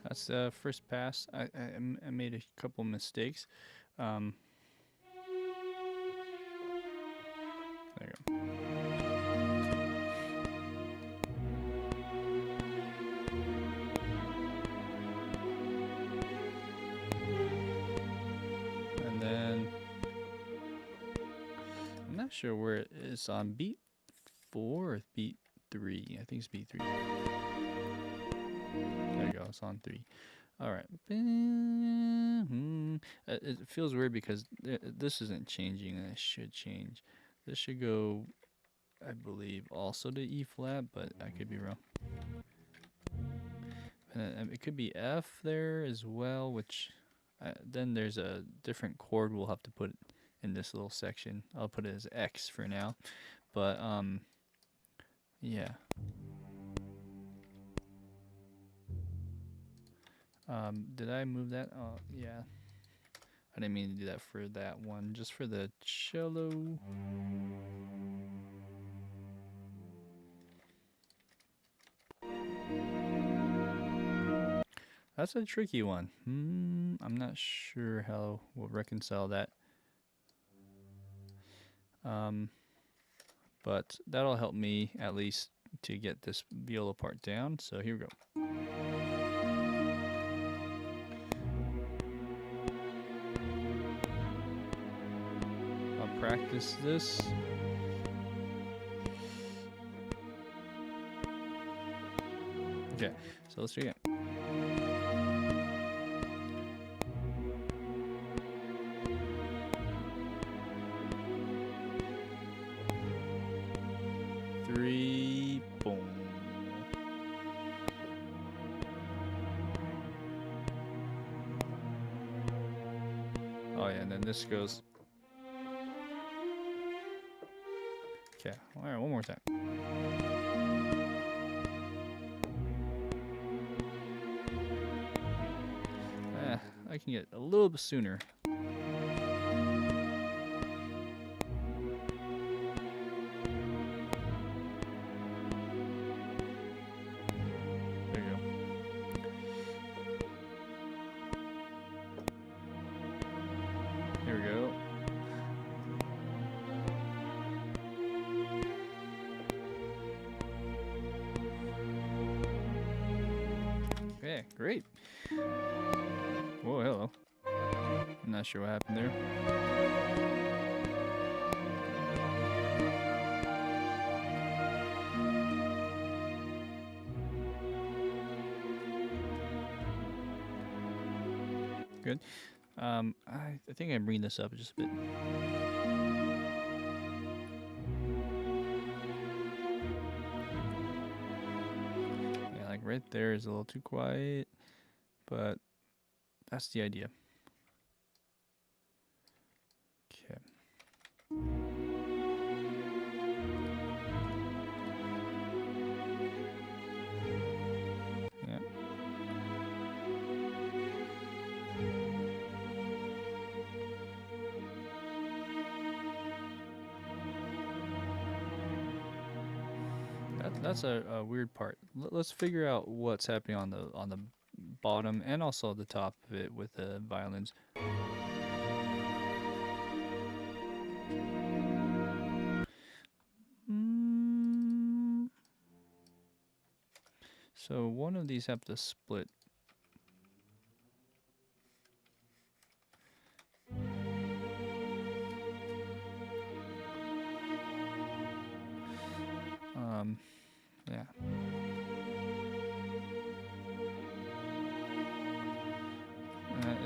A: That's the first pass. I made a couple mistakes. There you go. And then I'm not sure where it is on beat 4 or beat 3. I think it's beat 3. There you go, it's on 3. All right. It feels weird because this isn't changing, and it should change. This should go, I believe, also to E flat, but I could be wrong. And it could be F there as well, which then there's a different chord we'll have to put in this little section. I'll put it as X for now, but yeah. Did I move that? Oh, yeah. I didn't mean to do that for that one, just for the cello. That's a tricky one. I'm not sure how we'll reconcile that. But that'll help me at least to get this viola part down. So here we go. I'll practice this. So let's do it again. Three, boom. Oh yeah, and then this goes. Okay, all right, one more time. I can get a little bit sooner. There you go. Here we go. Okay, great. Whoa, hello. I'm not sure what happened there. Good. I think I bring this up just a bit. Yeah, like right there is a little too quiet, but that's the idea. Okay. Yeah. That's a weird part. Let's figure out what's happening on the bottom and also the top of it with the violins. So one of these have to split. Yeah.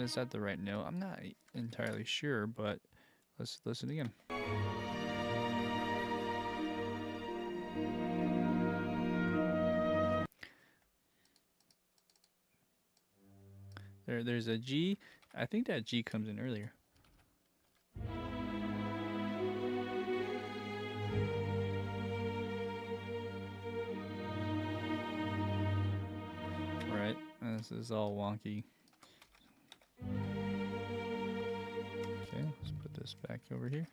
A: Is that the right note? I'm not entirely sure, but let's listen again. There's a G. I think that G comes in earlier. Right. This is all wonky. Okay, let's put this back over here.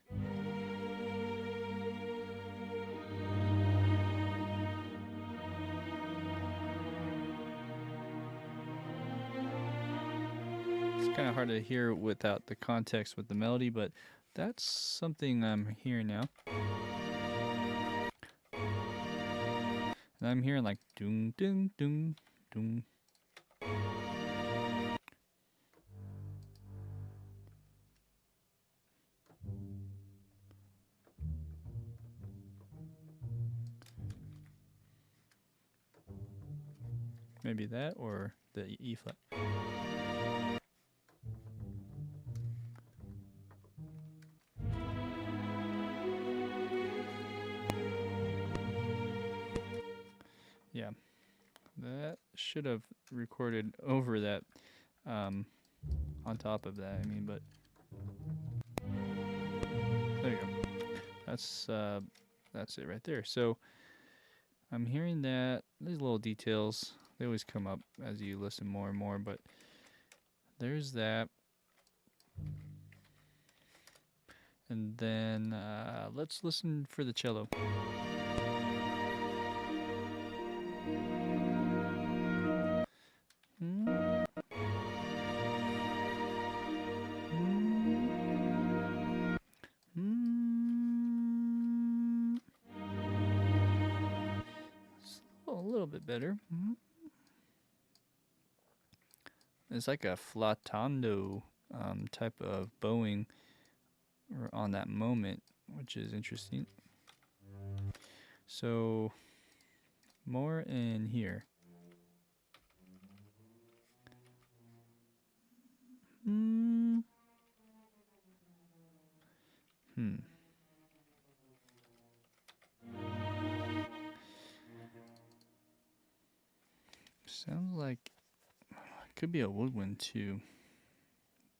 A: It's kind of hard to hear without the context with the melody, but that's something I'm hearing now. And I'm hearing like doom, doom, doom, doom. Maybe that or the E flat. Yeah, that should have recorded over that, on top of that, I mean, but there you go. That's it right there. So I'm hearing that these little details, they always come up as you listen more and more, but there's that. And then let's listen for the cello. A little bit better. It's like a flautando type of bowing on that moment, which is interesting. So more in here. Sounds like it could be a woodwind too,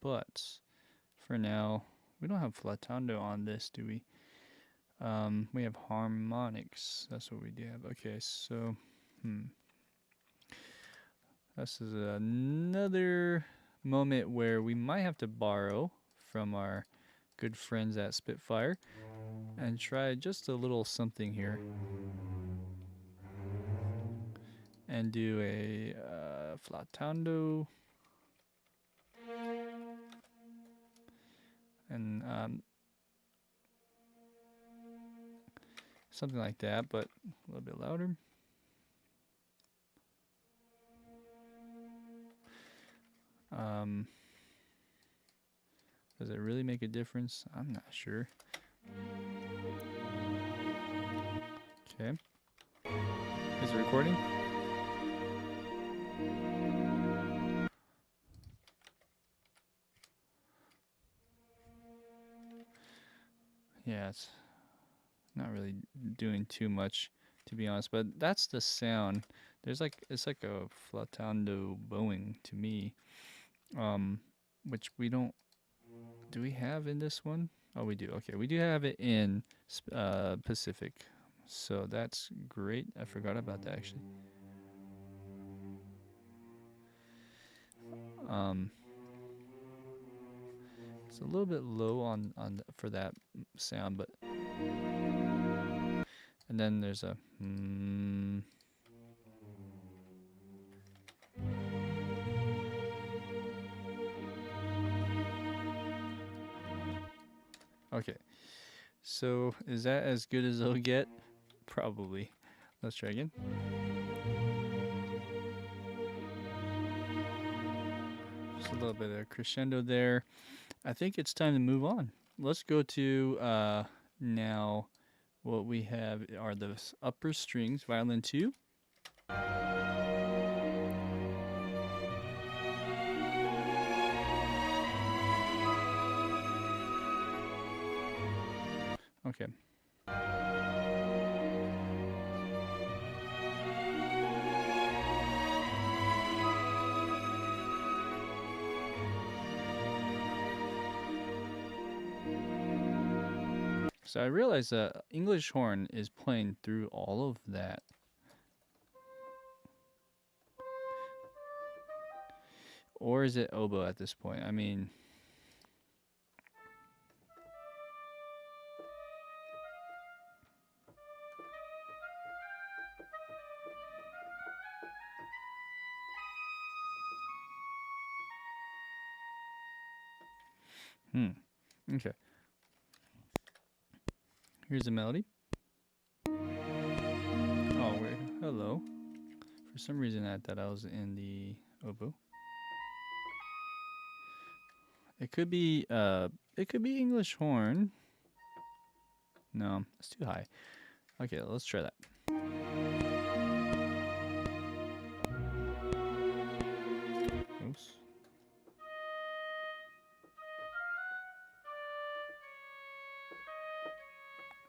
A: but for now we don't have flatando on this, do we? We have harmonics. That's what we do have. Okay, so this is another moment where we might have to borrow from our good friends at Spitfire and try just a little something here and do a flatando and something like that, but a little bit louder. Does it really make a difference? I'm not sure. Okay. Is it recording? Yeah, it's not really doing too much, to be honest, but that's the sound. There's like, it's like a flatando bowing to me, which we don't, do we have in this one? Oh, we do. Okay, we do have it in Pacific, so that's great. I forgot about that actually. It's a little bit low on for that sound, but and then there's a okay. So is that as good as it'll get? Probably. Let's try again. Just a little bit of crescendo there. I think it's time to move on. Let's go to now what we have are the upper strings, violin 2. Okay. So I realized that English horn is playing through all of that. Or is it oboe at this point? I mean, okay. Here's the melody. Oh, wait. Hello. For some reason I thought I was in the oboe. It could be English horn. No, it's too high. Okay, let's try that. Oops.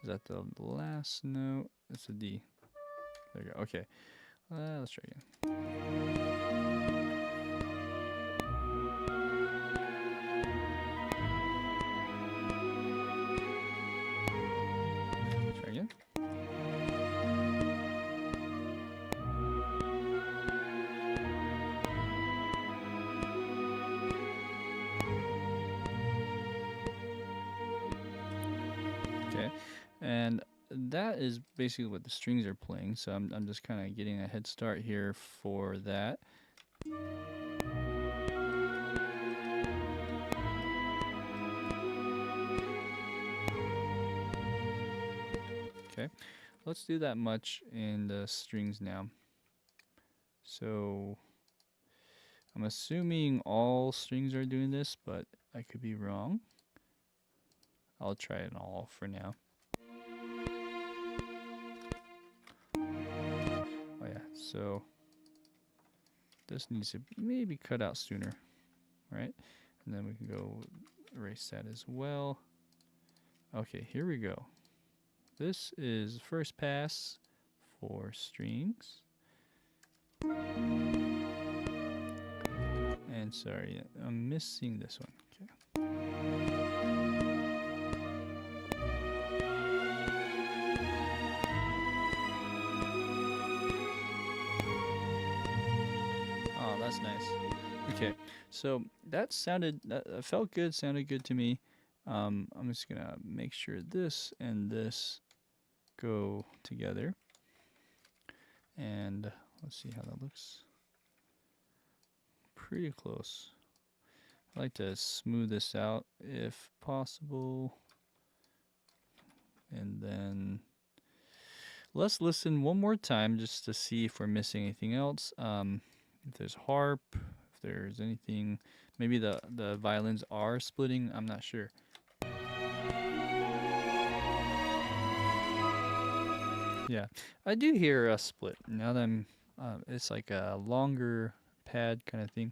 A: Is that the last note? It's a D. There you go. Okay. Let's try again. Try again. Okay. And that is basically what the strings are playing, so I'm just kind of getting a head start here for that. Okay, let's do that much in the strings now. So I'm assuming all strings are doing this, but I could be wrong. I'll try it all for now. Oh yeah, so this needs to maybe cut out sooner, right? And then we can go erase that as well. Okay, here we go. This is first pass for strings. And sorry, I'm missing this one. Okay. Oh, that's nice. Okay, so that felt good, sounded good to me. I'm just gonna make sure this and this go together. And let's see how that looks. Pretty close. I like to smooth this out if possible. And then let's listen one more time just to see if we're missing anything else. If there's harp, if there's anything, maybe the violins are splitting, I'm not sure. Yeah, I do hear a split. Now that I'm, it's like a longer pad kind of thing.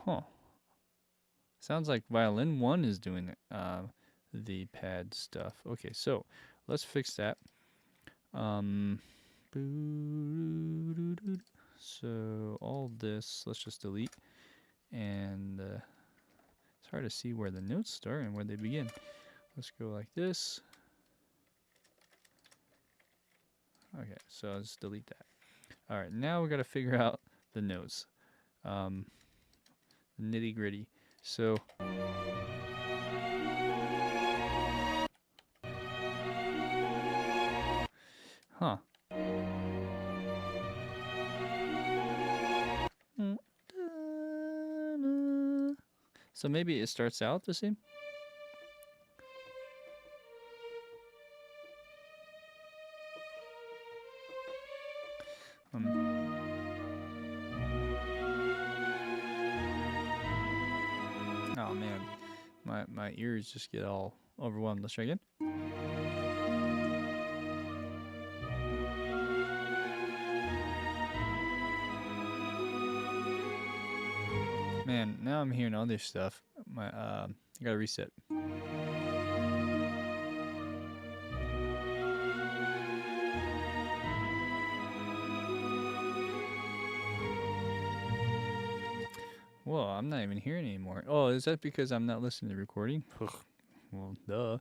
A: Huh. Sounds like violin 1 is doing the pad stuff. Okay, so let's fix that. So all this, let's just delete. And it's hard to see where the notes start and where they begin. Let's go like this. Okay, so let's delete that. All right, now we got to figure out the notes, the nitty gritty. So, huh. So maybe it starts out the same? Oh man, my ears just get all overwhelmed. Let's try again. Man, now I'm hearing other stuff. I gotta reset. Well, I'm not even hearing anymore. Oh, is that because I'm not listening to the recording? Well, duh.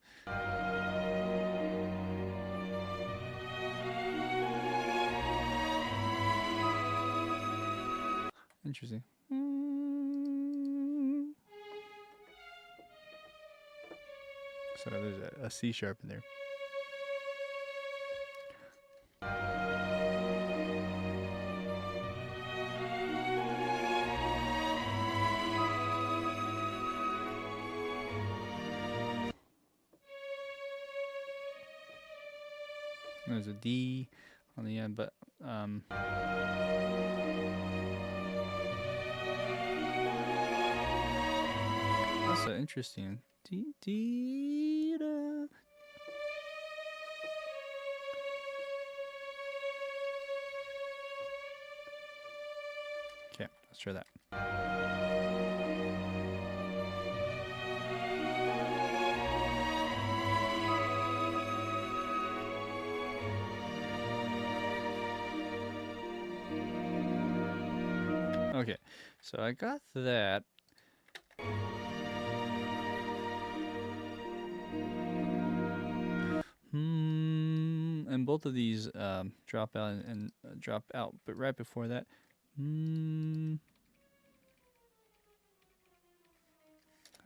A: Interesting. So there's a C sharp in there. There's a D on the end, but that's so interesting. D D da. Okay, let's try that. Okay, so I got that. And both of these drop out and drop out, but right before that,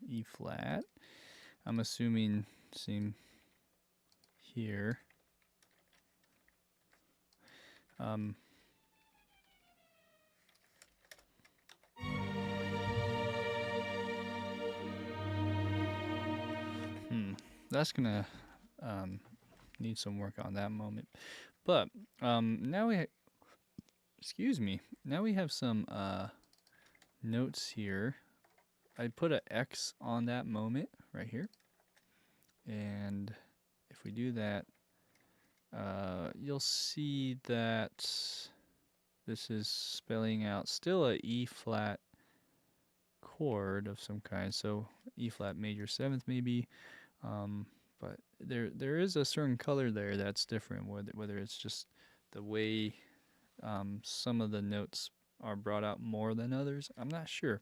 A: E flat. I'm assuming same here. That's gonna need some work on that moment, but now excuse me. Now we have some notes here. I put an X on that moment right here, and if we do that, you'll see that this is spelling out still a E flat chord of some kind. So E flat major 7th maybe. But there is a certain color there that's different, whether it's just the way some of the notes are brought out more than others. I'm not sure.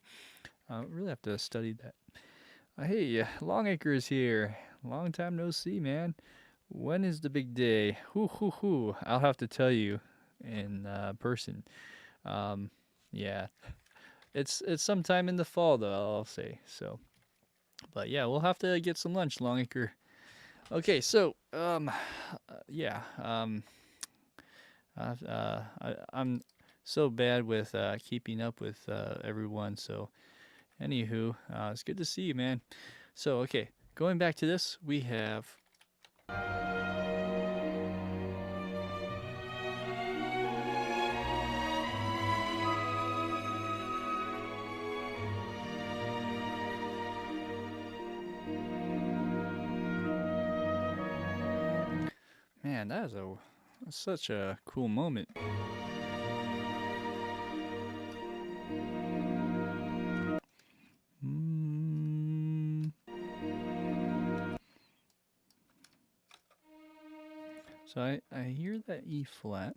A: Really have to study that. Hey, Longacre is here. Long time no see, man. When is the big day? Hoo. I'll have to tell you in person. Yeah, it's sometime in the fall though, I'll say. So, but yeah, we'll have to get some lunch, Longacre. Okay, so yeah, I'm so bad with keeping up with everyone. So, anywho, it's good to see you, man. So, okay, going back to this, we have. Man, that is such a cool moment. So I hear that E flat,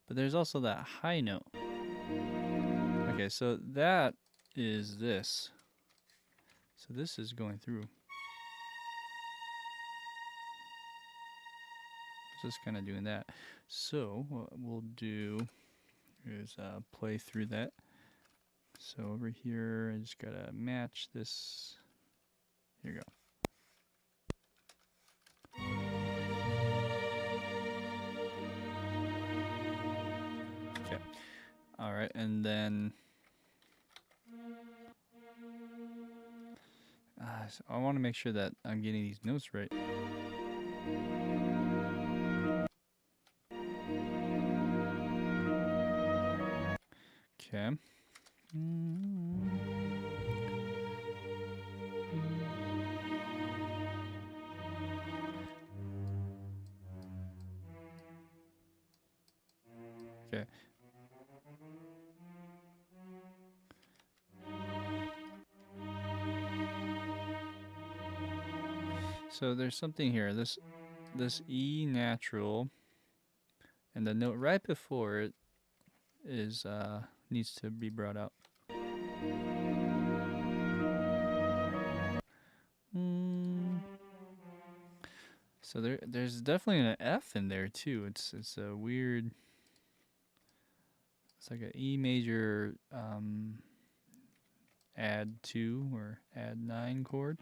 A: but there's also that high note. Okay, so that is this. So this is going through. Just kind of doing that. So what we'll do is play through that. So over here, I just gotta match this. Here you go. Okay. All right, and then so I want to make sure that I'm getting these notes right. Okay. Okay. So there's something here. This E natural, and the note right before it is needs to be brought out. So there's definitely an F in there too. It's a weird. It's like an E major add 2 or add 9 chord.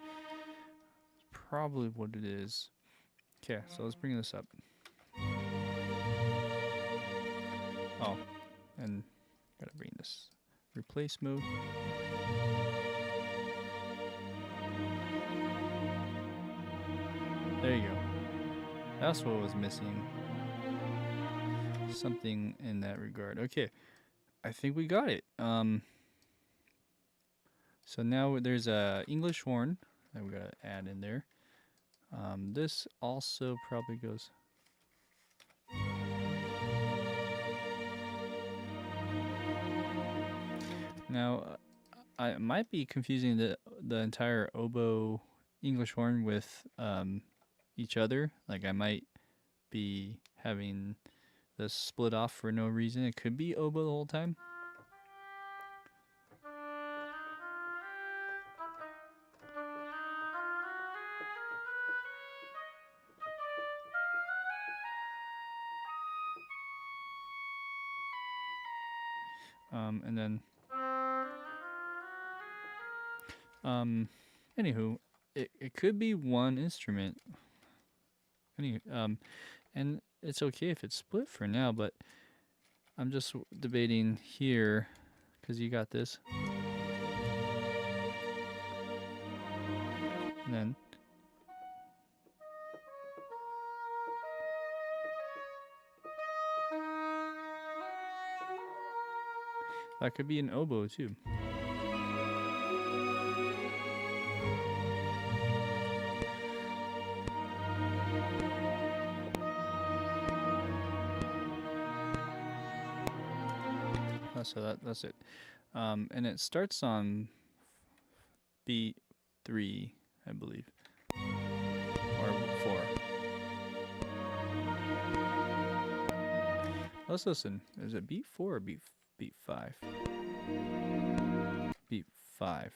A: Probably what it is. Okay, so let's bring this up. Oh, and gotta bring this replace mode. There you go. That's what was missing. Something in that regard. Okay, I think we got it. So now there's a English horn that we gotta add in there. This also probably goes. Now, I might be confusing the entire oboe English horn with each other. Like I might be having this split off for no reason. It could be oboe the whole time. And then, anywho, it could be one instrument. And it's okay if it's split for now, but I'm just debating here, because you got this. And then. That could be an oboe too. So that's it. And it starts on B3, I believe, or 4. Let's listen. Is it beat 4 or beat 5? Beat 5.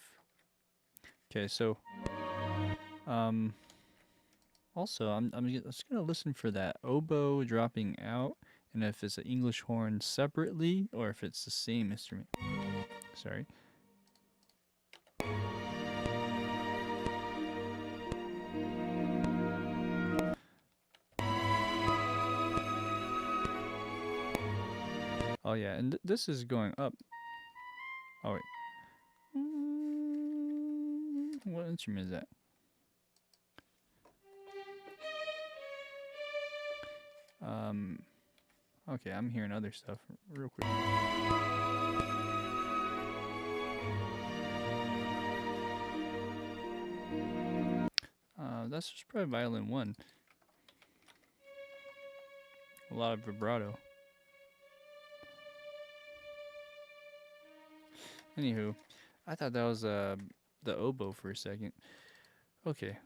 A: Okay, so also I'm just gonna listen for that oboe dropping out, and if it's an English horn separately or if it's the same instrument. Sorry. Oh yeah, and this is going up. Oh wait. What instrument is that? Okay, I'm hearing other stuff real quick. That's just probably violin 1. A lot of vibrato. Anywho, I thought that was the oboe for a second. Okay.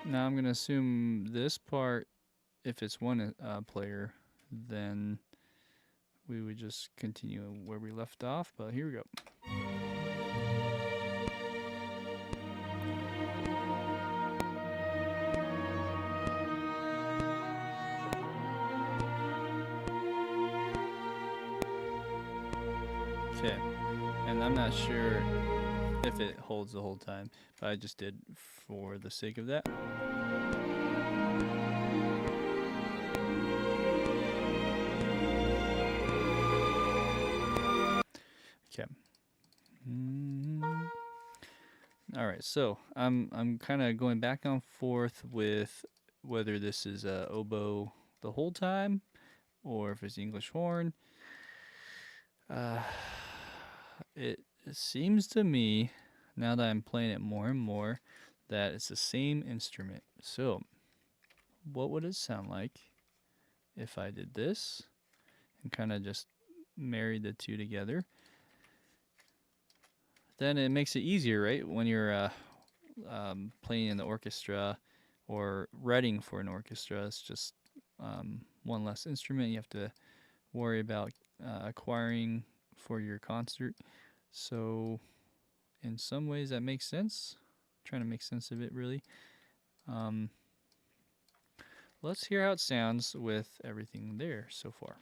A: Now I'm gonna assume this part, if it's one player, then we would just continue where we left off, but here we go. Okay, and I'm not sure if it holds the whole time, but I just did for the sake of that. Okay. All right, so I'm kind of going back and forth with whether this is a oboe the whole time or if it's English horn. It seems to me, now that I'm playing it more and more, that it's the same instrument. So, what would it sound like if I did this and kind of just married the two together? Then it makes it easier, right? When you're playing in the orchestra or writing for an orchestra, it's just one less instrument you have to worry about acquiring for your concert. So in some ways that makes sense. I'm trying to make sense of it, really. Let's hear how it sounds with everything there so far.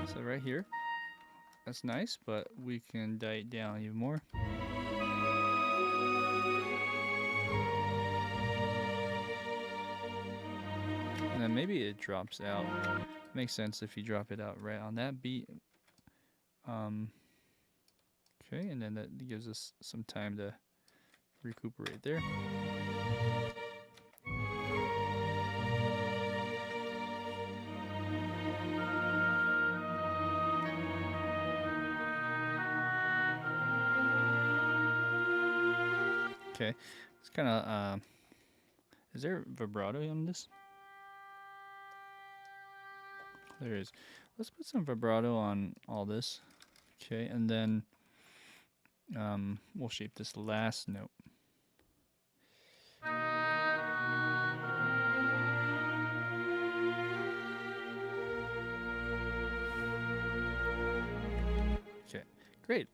A: So right here, that's nice, but we can dial it down even more. And then maybe it drops out. Makes sense if you drop it out right on that beat. Okay, and then that gives us some time to recuperate there. Okay, it's kind of, is there vibrato on this? There is. Let's put some vibrato on all this. Okay, and then we'll shape this last note. Okay, great.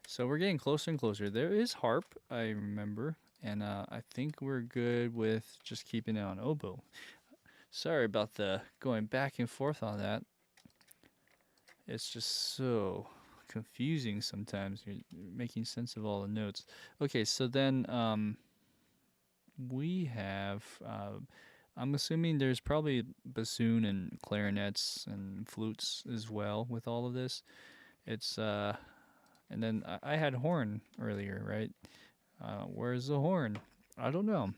A: So we're getting closer and closer. There is harp, I remember, and I think we're good with just keeping it on oboe. Sorry about the going back and forth on that. It's just so confusing sometimes. You're making sense of all the notes. Okay, so then we have, I'm assuming there's probably bassoon and clarinets and flutes as well with all of this. It's and then I had horn earlier, right? Where's the horn? I don't know.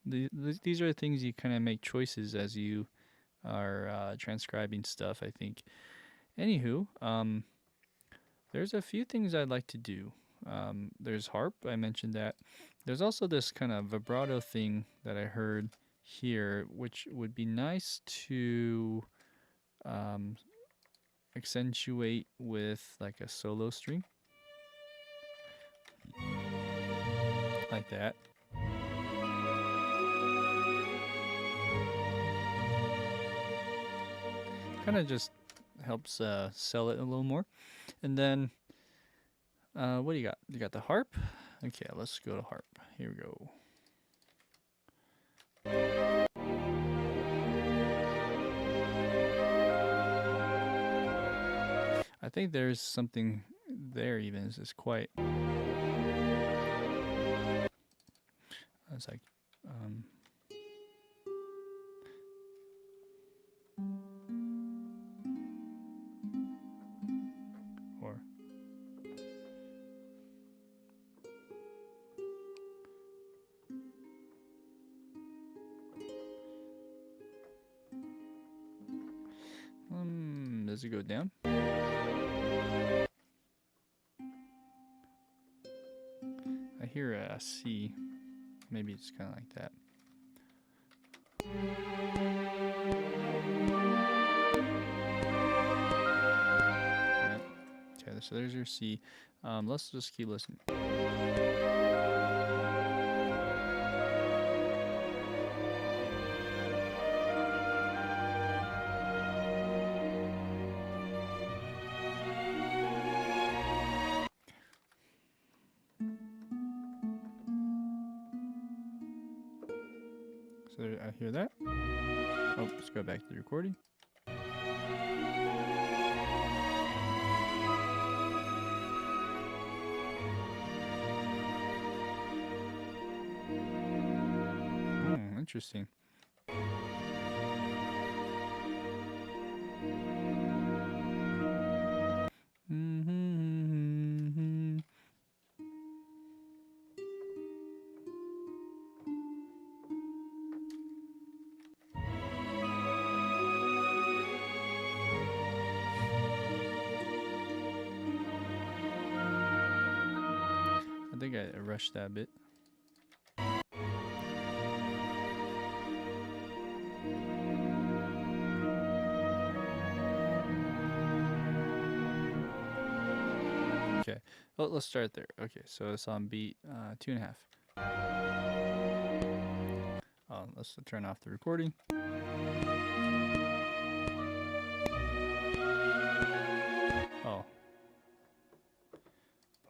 A: These are the things you kind of make choices as you are transcribing stuff, I think. Anywho, there's a few things I'd like to do. There's harp, I mentioned that. There's also this kind of vibrato thing that I heard here, which would be nice to accentuate with like a solo string. Like that. Kind of just helps sell it a little more. And then, what do you got? You got the harp? Okay, let's go to harp. Here we go. I think there's something there even. It's just quite. It's like, or. Does it go down? I hear a C. Maybe it's kind of like that. Right. Okay, so there's your C. Let's just keep listening. So I hear that. Oh, let's go back to the recording. Interesting. I think I rushed that a bit. Okay, well, let's start there. Okay, so it's on beat 2.5. Let's turn off the recording. Oh.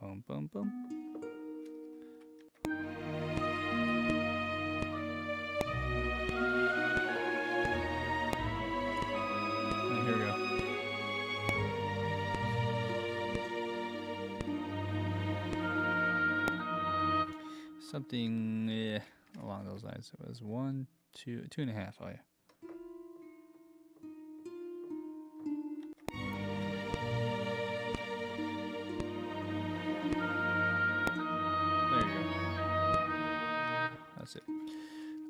A: Boom, boom, boom. And here we go. Something along those lines. It was 1, 2, 2.5. Oh yeah. There you go. That's it.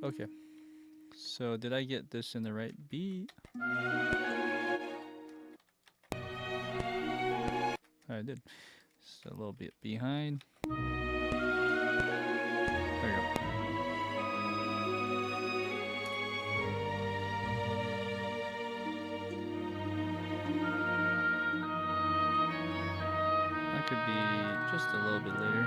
A: Okay. So did I get this in the right beat? I did. Just a little bit behind. There you go. That could be just a little bit later.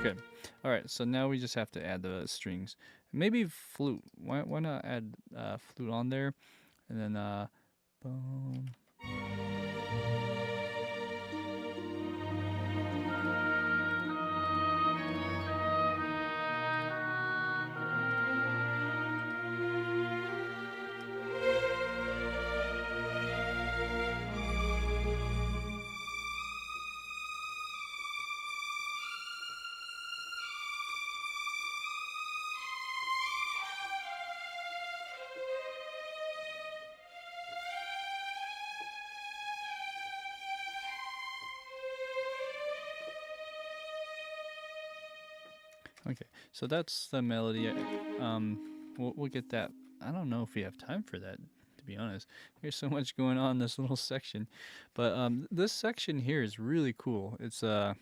A: Good. All right, so now we just have to add the strings. Maybe flute. Why not add flute on there, and then boom. Okay, so that's the melody. We'll get that. I don't know if we have time for that, to be honest. There's so much going on in this little section, but this section here is really cool. It's talking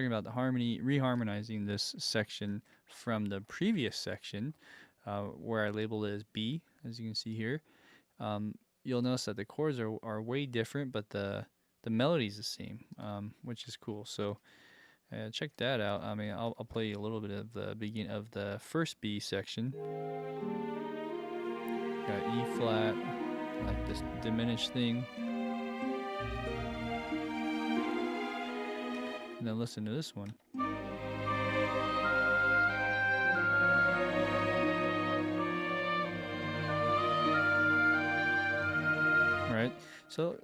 A: about the harmony, reharmonizing this section from the previous section, where I labeled it as B, as you can see here. You'll notice that the chords are way different, but the melody's the same, which is cool. So check that out. I mean, I'll play you a little bit of the beginning of the first B section. Got E flat, like this diminished thing. And then listen to this one. Right. So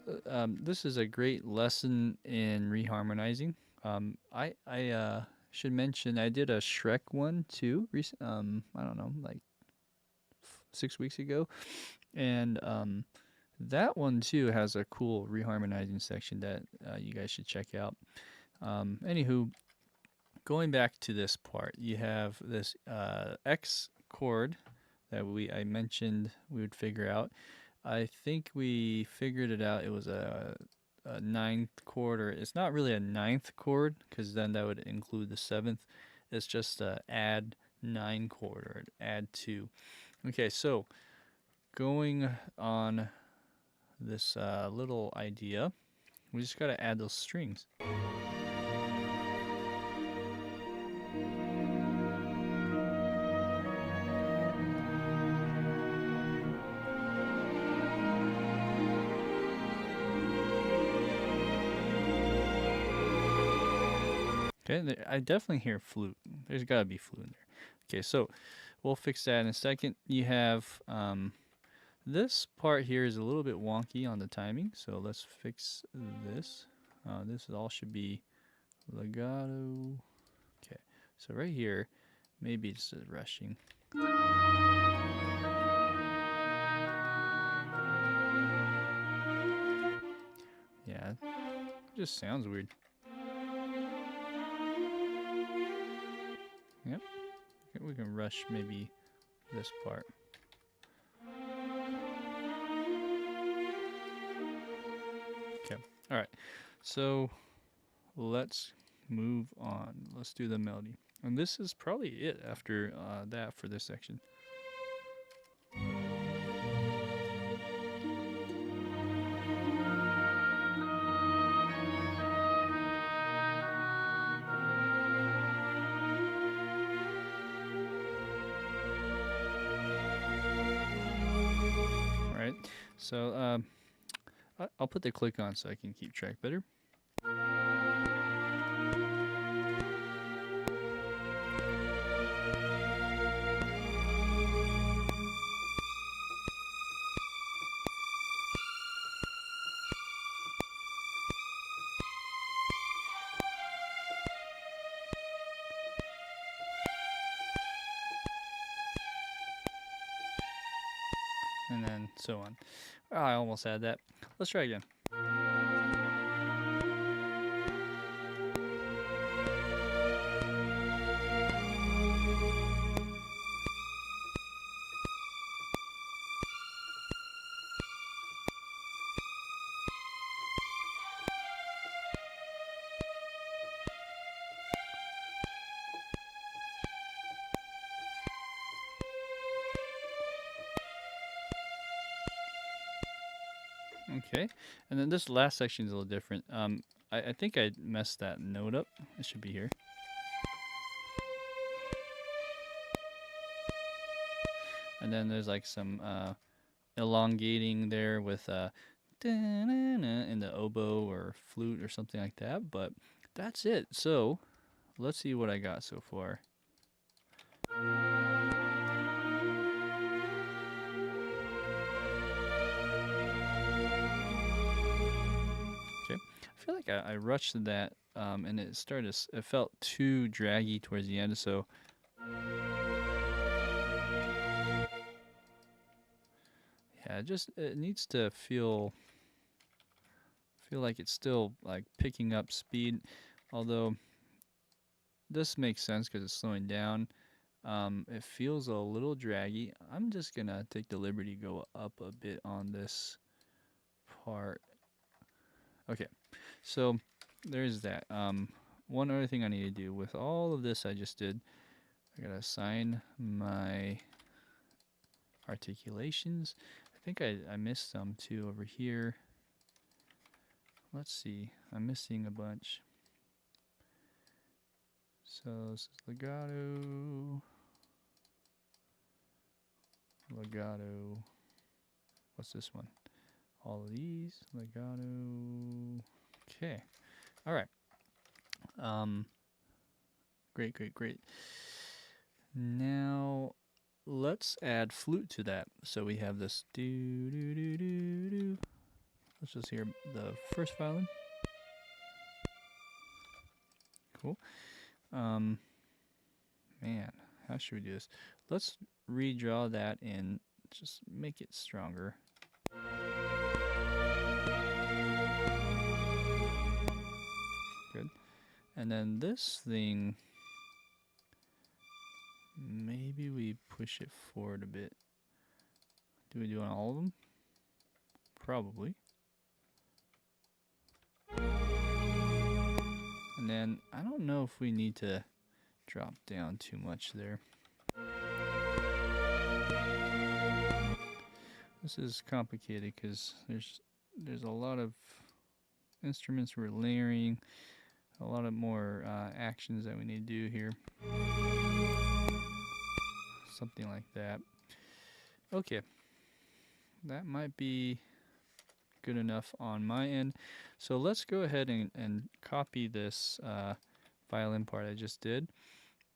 A: this is a great lesson in reharmonizing. I should mention I did a Shrek one too. I don't know, like 6 weeks ago, and that one too has a cool reharmonizing section that you guys should check out. Anywho, going back to this part, you have this X chord that I mentioned we would figure out. I think we figured it out. It was a ninth chord, or it's not really a ninth chord because then that would include the seventh. It's just a add 9 chord or add 2. Okay, so going on this little idea, we just got to add those strings. Okay, I definitely hear flute. There's got to be flute in there. Okay, so we'll fix that in a second. You have this part here is a little bit wonky on the timing, so let's fix this. This all should be legato. Okay, so right here, maybe it's rushing. Yeah, it just sounds weird. Yep, we can rush maybe this part. Okay, all right, so let's move on. Let's do the melody. And this is probably it after that for this section. Right, so I'll put the click on so I can keep track better. And then so on. Oh, I almost had that. Let's try again. Okay, and then this last section is a little different. I think I messed that note up. It should be here. And then there's like some elongating there with in the oboe or flute or something like that. But that's it. So let's see what I got so far. I feel like I rushed that, and it felt too draggy towards the end, so yeah, it needs to feel like it's still like picking up speed, although this makes sense because it's slowing down. It feels a little draggy. I'm just gonna take the liberty to go up a bit on this part. Okay, so there's that. One other thing I need to do with all of this I just did, I gotta assign my articulations. I think I missed some too over here. Let's see, I'm missing a bunch. So this is legato, legato. What's this one? All of these, legato. Okay, all right. Great, great, great. Now let's add flute to that. So we have this do do do do do. Let's just hear the first violin. Cool. Man, how should we do this? Let's redraw that and just make it stronger. Good. And then this thing, maybe we push it forward a bit. Do we do on all of them? Probably. And then I don't know if we need to drop down too much there. This is complicated because there's a lot of instruments we're layering, a lot of more actions that we need to do here. Something like that. Okay, that might be good enough on my end. So let's go ahead and copy this violin part I just did.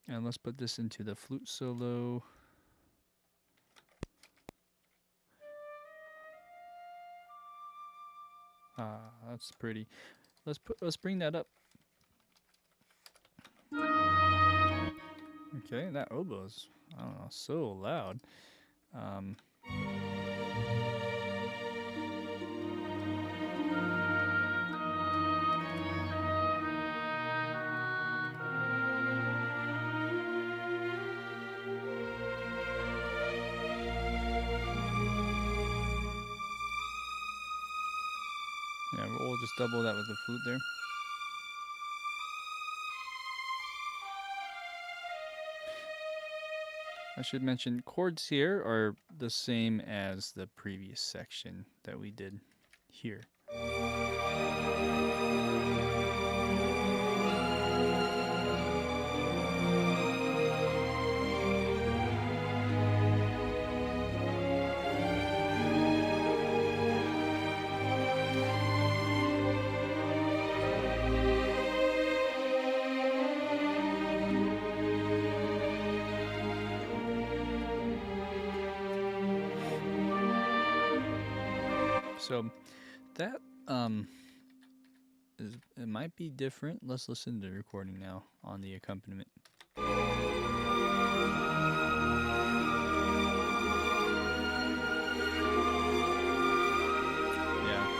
A: And let's put this into the flute solo. Ah, that's pretty. Let's bring that up. Okay, that oboe's, I don't know, so loud. Yeah, we'll just double that with the flute there. I should mention chords here are the same as the previous section that we did here. So that it might be different. Let's listen to the recording now on the accompaniment. Yeah,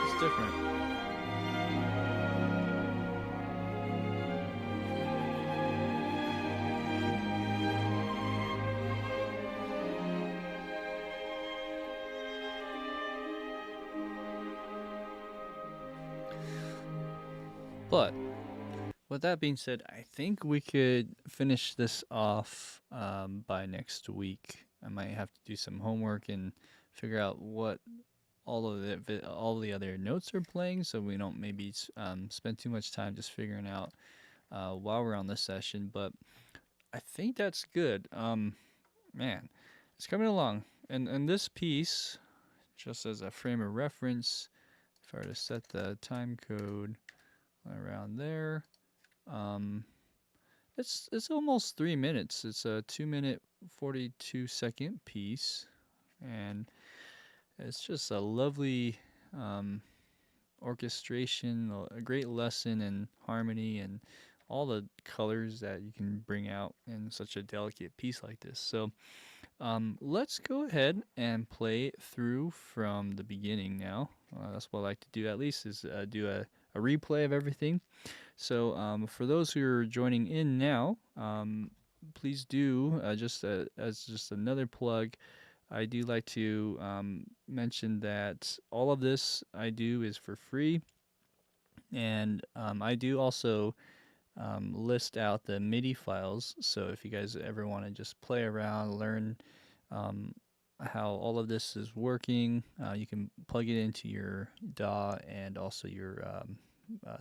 A: it's different. But with that being said, I think we could finish this off by next week. I might have to do some homework and figure out what all the other notes are playing, so we don't maybe spend too much time just figuring out while we're on this session. But I think that's good. Man, it's coming along. And this piece, just as a frame of reference, if I were to set the time code around there, it's almost 3 minutes. It's a 2-minute 42-second piece, and it's just a lovely orchestration, a great lesson in harmony and all the colors that you can bring out in such a delicate piece like this. So let's go ahead and play through from the beginning now. That's what I like to do, at least, is do a a replay of everything. So for those who are joining in now, please do as just another plug. I do like to mention that all of this I do is for free, and I do also list out the MIDI files. So if you guys ever want to just play around, learn um, how all of this is working, you can plug it into your DAW and also your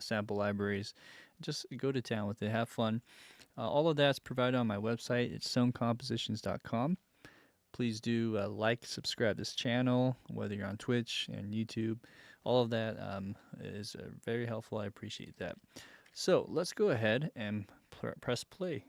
A: sample libraries. Just go to town with it, have fun. All of that's provided on my website. It's sonecompositions.com. Please do like, subscribe this channel, whether you're on Twitch and YouTube. All of that is very helpful. I appreciate that. So let's go ahead and press play.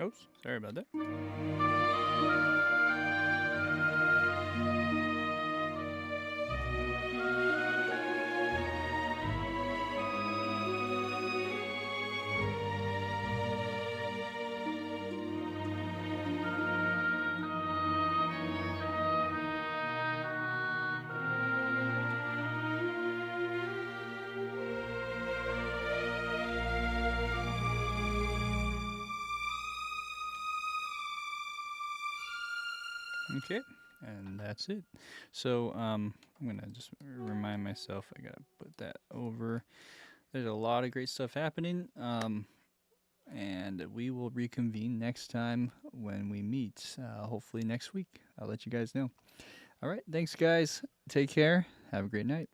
A: Oops, sorry about that. Okay, and that's it. So I'm gonna just remind myself I gotta put that over. There's a lot of great stuff happening, and we will reconvene next time when we meet. Hopefully next week. I'll let you guys know. All right, thanks guys. Take care. Have a great night.